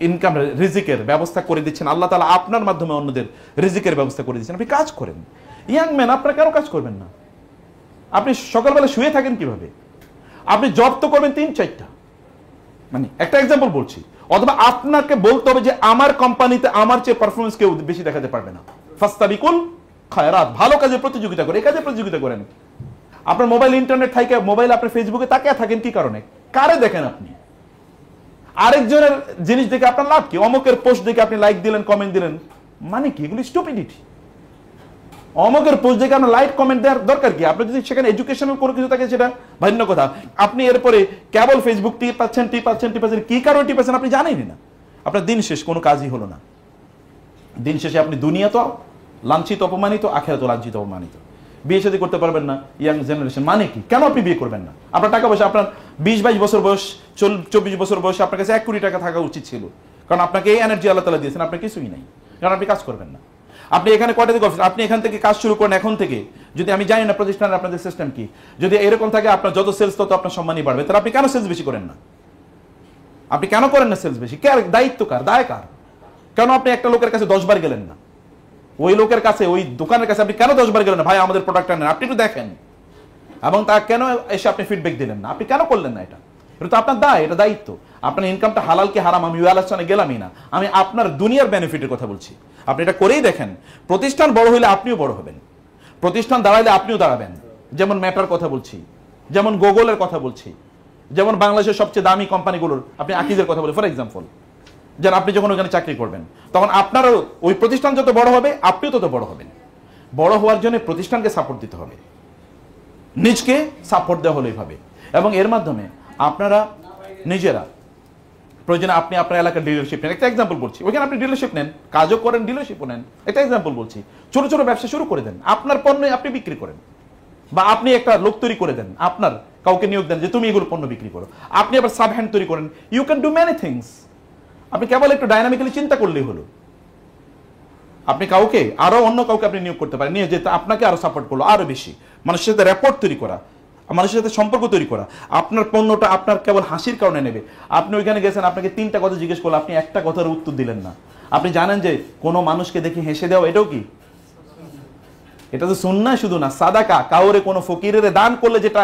ইনকাম রিজিকের ব্যবস্থা করে দিচ্ছেন, আল্লাহ তাআলা আপনার মাধ্যমে অন্যদের রিজিকের ব্যবস্থা করে দিচ্ছেন। আপনি কাজ করেন। ইয়াং ম্যান, আপনারা কেন কাজ করবেন না? আপনি সকালবেলা শুয়ে থাকেন কিভাবে? আপনি জব তো করবেন 3-4টা, মানে একটা এক্সাম্পল বলছি। অথবা আপনাকে বলতে হবে যে আমার কোম্পানিতে আমার চেয়ে পারফরমেন্স কেউ বেশি দেখাতে পারবে না, ফাস্তাবিকুল খায়রাত, ভালো কাজে প্রতিযোগিতা করে, এই কাজে প্রতিযোগিতা করেন। আপনার মোবাইল ইন্টারনেট থাকে, মোবাইল আপনার ফেসবুকে তাকিয়ে থাকেন কি কারণে? কারে দেখেন আপনি? আরেকজনের জিনিস দেখে আপনার লাভ কি? অমুকের পোস্ট দেখে আপনি লাইক দিলেন, কমেন্ট দিলেন, মানে কি? এগুলো স্টুপিডিটি। অমুকের পোস্ট দেখে আপনার লাইক কমেন্ট দেওয়ার দরকার কি? আপনি যদি সেখানে এডুকেশনাল কোনো কিছু থাকে সেটা ভিন্ন কথা। আপনি এরপরে কেবল ফেসবুক টিপাচ্ছেন, কি কারণে টিপাচ্ছেন আপনি জানেনই না। আপনার দিন শেষ, কোনো কাজই হলো না। দিন শেষে আপনি দুনিয়া তো লাঞ্ছিত অপমানিত, আখিরাত লাঞ্ছিত অপমানিত। বিয়ে শাদী করতে পারবেন না ইয়াং জেনারেশন, মানে কি? কেন আপনি বিয়ে করবেন না? আপনার টাকা পয়সা, আপনার 20-22 বছর বয়স, 24 বছর বয়সে আপনার কাছে 1 কোটি টাকা থাকা উচিত ছিল, কারণ আপনাকে এই এনার্জি আল্লাহ তাআলা দিয়েছেন, আপনার কিছুই নাই, কারণ আপনি কাজ করবেন না। আপনি এখানে কয়টা থেকে অফিস, আপনি এখান থেকে কাজ শুরু করেন এখন থেকে, যদি আমি জানি না প্রতিষ্ঠানের আপনাদের সিস্টেম কি, যদি এরকম থাকে আপনার যত সেলস তত আপনার সম্মানই বাড়বে, তাহলে আপনি কেন সেলস বেশি করেন না? আপনি কেন করেন না সেলস বেশি? কার দায়িত্ব, কার দায় কার? কেন আপনি একটা লোকের কাছে 10 বার গেলেন না? ওই লোকের কাছে, ওই দোকানের কাছে আপনি কেন 10 বার গেলেন না? ভাই আমাদের প্রোডাক্টটা নেন, আপনি একটু দেখেন, এবং তা কেন এসে আপনি ফিডব্যাক দিলেন না? আপনি কেন করলেন না? এটা তো আপনার দায়, এটা দায়িত্ব। আপনার ইনকামটা হালাল কি হারাম আমি ওই আলোচনায় গেলামই না, আমি আপনার দুনিয়ার বেনিফিটের কথা বলছি। আপনি এটা করেই দেখেন, প্রতিষ্ঠান বড় হলে আপনিও বড় হবেন, প্রতিষ্ঠান দাঁড়াইলে আপনিও দাঁড়াবেন। যেমন মেটার কথা বলছি, যেমন গুগলের কথা বলছি, যেমন বাংলাদেশের সবচেয়ে দামি কোম্পানিগুলোর আপনি আকিজের কথা বলি ফর এক্সাম্পল, যেন আপনি যখন ওখানে চাকরি করবেন তখন আপনারও ওই প্রতিষ্ঠান যত বড় হবে আপনিও তত বড় হবেন। বড় হওয়ার জন্য প্রতিষ্ঠানকে সাপোর্ট দিতে হবে, নিজকে সাপোর্ট দেওয়া হলেই হবে, এবং এর মাধ্যমে আপনারা নিজেরা প্রয়োজনে আপনি আপনার এলাকার ডিলারশিপ নেন। একটা এক্সাম্পল বলছি, ওইখানে আপনি ডিলারশিপ নেন, কাজও করেন, ডিলারশিপও নেন। একটা এক্সাম্পল বলছি, ছোট ছোট ব্যবসা শুরু করে দেন, আপনার পণ্য আপনি বিক্রি করেন, বা আপনি একটা লোক তৈরি করে দেন, আপনার কাউকে নিয়োগ দেন যে তুমি এগুলো পণ্য বিক্রি করো, আপনি আবার সাব হ্যান্ড তৈরি করেন। You can do many things. আপনি কেবল একটু ডাইনামিক্যালি চিন্তা করলেই হলো। আপনি কাউকে আরো অন্য কাউকে আপনি নিয়োগ করতে পারেন, নিয়ে যেতে আপনাকে আরো সাপোর্ট করলো, আরো বেশি মানুষের সাথে র্যাপোর্ট তৈরি করা, মানুষের সাথে সম্পর্ক তৈরি করা। আপনার পণ্যটা আপনার কেবল হাসির কারণে নেবে। আপনি ওইখানে গেছেন, আপনাকে 3টা কথা জিজ্ঞেস করলো, আপনি একটা কথার উত্তর দিলেন না। আপনি জানেন যে কোনো মানুষকে দেখে হেসে দেওয়া এটাও কি? এটা তো সুন্নাহ শুধু না, সাদাকা। কাউরে কোনো ফকিরের দান করলে, যেটা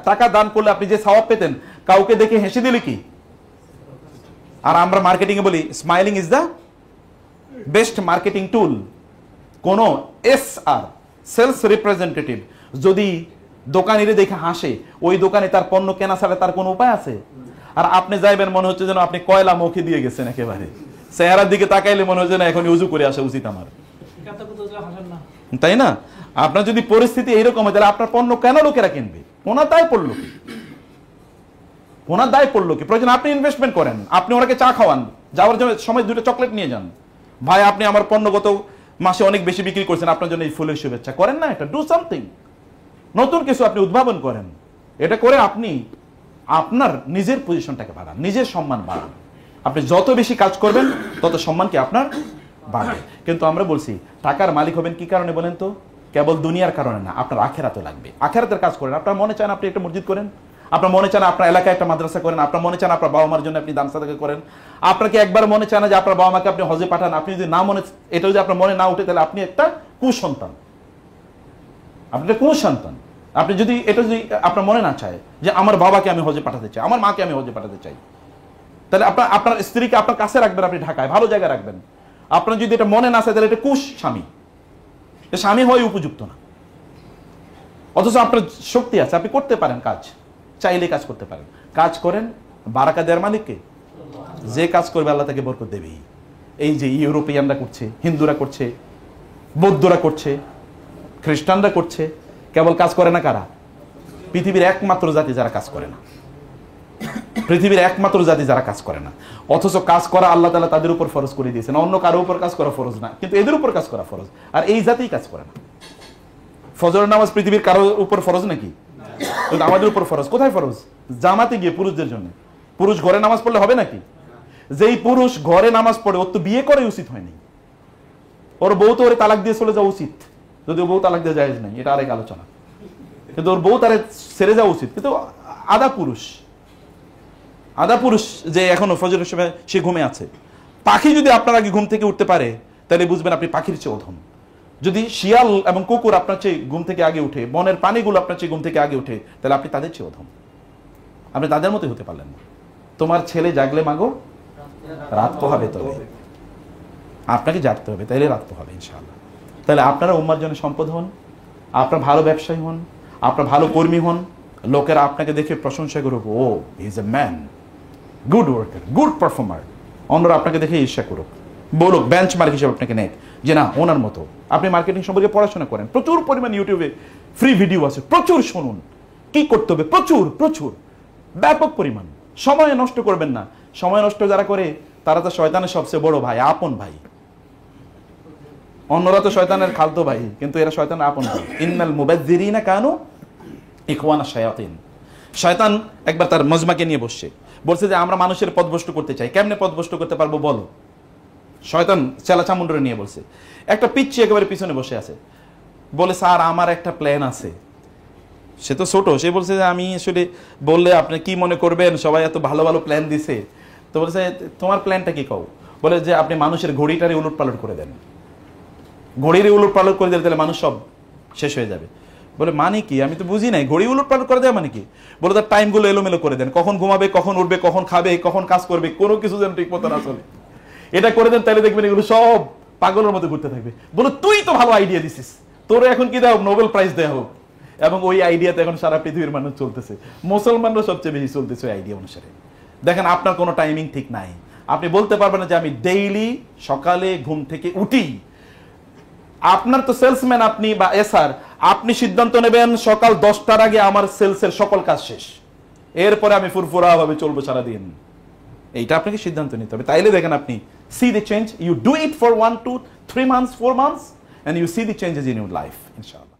টাকা দান করলে আপনি যে সওয়াব পেতেন, কাউকে দেখে হেসে দিলে কি? আর আমরা মার্কেটিং এ বলি smiling is the best marketing টুল। কোন SR সেলস রিপ্রেজেন্টেটিভ যদি দোকানিরে দেখে হাসে, ওই দোকানে তার পণ্য কেনা ছাড়া তার কোনো উপায় আছে? আর আপনি যাইবেন, মনে হচ্ছে যেন আপনি কয়লা মুখে দিয়ে গেছেন, একেবারে চেহারার দিকে তাকাইলে মনে হচ্ছে না এখন উজু করে আসা উচিত আমার, তাই না? আপনার যদি পরিস্থিতি এইরকম হয়, তাহলে আপনার পণ্য কেন লোকেরা কিনবে? ওনার দায় পড়লো কি? ওনার দায় পড়লো কি? প্রয়োজন আপনি ইনভেস্টমেন্ট করেন, আপনি ওনাকে চা খাওয়ান, যাওয়ার সময় 2টা চকলেট নিয়ে যান। ভাই আপনি আমার পণ্য গত মাসে অনেক বেশি বিক্রি করছেন, আপনার জন্য এই ফুলের শুভেচ্ছা। করেন না এটা? ডু সামথিং, নতুন কিছু আপনি উদ্ভাবন করেন। এটা করে আপনি আপনার নিজের পজিশনটাকে বাড়ান, নিজের সম্মান বাড়ান। আপনি যত বেশি কাজ করবেন তত সম্মান কি আপনার বাড়বে। কিন্তু আমরা বলছি টাকার মালিক হবেন কি কারণে বলেন তো? কেবল দুনিয়ার কারণে না, আপনার আখেরাতও লাগবে। আখেরাতের কাজ করেন। আপনার মনে চান আপনি একটা মসজিদ করেন, আপনার মনে চান আপনার এলাকায় একটা মাদ্রাসা করেন, আপনার মনে চান আপনার বাবা মার জন্য আপনি দান সাদাকা করেন। আপনাকে একবার মনে চান যে আপনার বাবা মাকে আপনি হজে পাঠান, আপনি যদি না মনে, এটা যদি আপনার মনে না উঠে, তাহলে আপনি একটা কুসন্তান, আপনি একটা কুসন্তান। আপনি যদি এটা যদি আপনার মনে না চায় যে আমার বাবাকে আমি হজে পাঠাতে চাই, আমার মাকে আমি হজে পাঠাতে চাই, তাহলে আপনার স্ত্রীকে আপনার কাছে রাখবেন, আপনি ঢাকায় ভালো জায়গায় রাখবেন। আপনার যদি এটা মনে না চায়, তাহলে এটা কুশ স্বামী, স্বামী হয়ে উপযুক্ত না। অথচ আপনার শক্তি আছে, আপনি করতে পারেন কাজ, চাইলে কাজ করতে পারেন। কাজ করেন, বারাকা দেয়ার মালিককে। যে কাজ করবে আল্লাহ তাকে বরকত দেবেই। এই যে ইউরোপিয়ানরা করছে, হিন্দুরা করছে, বৌদ্ধরা করছে, খ্রিস্টানরা করছে, কেবল কাজ করে না কারা? পৃথিবীর একমাত্র জাতি যারা কাজ করে না, পৃথিবীর একমাত্র জাতি যারা কাজ করে না। অথচ কাজ করা আল্লাহ তাআলা তাদের উপর ফরজ করে দিয়েছেন, অন্য কারো উপর কাজ করা ফরজ না, কিন্তু এদের উপর কাজ করা ফরজ। আর এই জাতিই কাজ করে না। ফজরের নামাজ পৃথিবীর কারো উপর ফরজ নাকি? কিন্তু আমাদের উপর ফরজ। কোথায় ফরজ? জামাতে গিয়ে পুরুষদের জন্য। পুরুষ ঘরে নামাজ পড়লে হবে নাকি? যেই পুরুষ ঘরে নামাজ পড়ে, ওর তো বিয়ে করা উচিত হয়নি, ওর বউ তো ওরে তালাক দিয়ে চলে যাওয়া উচিত, যদি বউ তালাক দিয়ে জায়েজ নাই, এটা আরেক আলোচনা। কিন্তু ওর বউ তারে ছেড়ে যাওয়া উচিত। কিন্তু আধা পুরুষ যে এখনো ফজরের সময় সে ঘুমে আছে। পাখি যদি আপনার আগে ঘুম থেকে উঠতে পারে, তাহলে বুঝবেন আপনি পাখির চেয়ে অধম। যদি শিয়াল এবং কুকুর আপনার চেয়ে ঘুম থেকে আগে উঠে, বনের প্রাণীগুলো আপনার চেয়ে ঘুম থেকে আগে উঠে, তাহলে আপনি তাদের চেয়ে অধম। আপনি তাদের মতোই হতে পারলেন না। তোমার ছেলে জাগলে মাগো রাত পোহাবে, তবে আপনাকে জাগতে হবে, তাইলে রাত পোহাবে ইনশাআল্লাহ। তাহলে আপনারা উম্মার জন্য সম্পদ হন, আপনার ভালো ব্যবসায়ী হন, আপনার ভালো কর্মী হন। লোকেরা আপনাকে দেখে প্রশংসা করুক, ও he is a man, good worker, good performer. অন্যরা আপনাকে দেখে ঈর্ষা করুক, বলুক, বেঞ্চমার্ক হিসেবে আপনাকে নেক, যে না ওনার মতো। আপনি মার্কেটিং সম্পর্কে পড়াশোনা করেন, প্রচুর পরিমাণ ইউটিউবে ফ্রি ভিডিও আছে, প্রচুর শুনুন কি করতে হবে, প্রচুর প্রচুর ব্যাপক পরিমাণ। সময় নষ্ট করবেন না। সময় নষ্ট যারা করে তারা তো শয়তানের সবচেয়ে বড় ভাই, আপন ভাই। অন্যরা তো শয়তানের খালতো ভাই, কিন্তু এরা শয়তানের আপন ভাই। ইন্নাল মুবাজ্জিরিনা কানু ইখওয়ানা শায়াতিন। শয়তান একবার তার মজমাকে নিয়ে বলছে যে আমরা মানুষের পথভ্রষ্ট করতে চাই, কেমনে পথভ্রষ্ট করতে পারবো বলো। শয়তান চেলা চামুন্ডরে নিয়ে বলছে, একটা পিচ্চি একেবারে পিছনে বসে আছে, বলে স্যার আমার একটা প্ল্যান আছে। সে তো ছোট, সে বলছে যে আমি আসলে বললে আপনি কি মনে করবেন, সবাই এত ভালো ভালো প্ল্যান দিছে। তো বলছে তোমার প্ল্যানটা কি কও? বলে যে আপনি মানুষের ঘড়িটারে উলট পালট করে দেন, ঘড়ির উলট পালট করে দিলে তাহলে মানুষ সব শেষ হয়ে যাবে। বলে মানে কি, আমি তো বুঝি নাই, ঘড়ি উলট পালট করে দেয় মানে কি? বলে তার টাইমগুলো এলোমেলো করে দেন, কখন ঘুমাবে, কখন উঠবে, কখন খাবে, কখন কাজ করবে, কোনো কিছু যেন ঠিক মতো না চলে। এটা করে দেন, তাহলে দেখবেন এগুলো সব পাগলের মতো ঘুরতে থাকবে। বলে তুই তো ভালো আইডিয়া দিছিস, তোর এখন কি দেওয়া হোক, নোবেল প্রাইজ দেওয়া হোক। এবং ওই আইডিয়াতে এখন সারা পৃথিবীর মানুষ চলতেছে, মুসলমানরা সবচেয়ে বেশি চলতেছে ওই আইডিয়া অনুসারে। দেখেন আপনার কোনো টাইমিং ঠিক নাই, আপনি বলতে পারবেন না যে আমি ডেইলি সকালে ঘুম থেকে উঠি। আপনার তো সেলসম্যান আপনি বা এসআর, আপনি সিদ্ধান্ত নেবেন সকাল 10টার আগে আমার সেলসের সকল কাজ শেষ, এরপরে আমি ফুরফুরা ভাবে চলবো সারাদিন। এইটা আপনাকে সিদ্ধান্ত নিতে হবে। তাইলে দেখেন আপনি see the change, you do it for 1 2 3 months 4 months and you see the changes in your life, inshallah.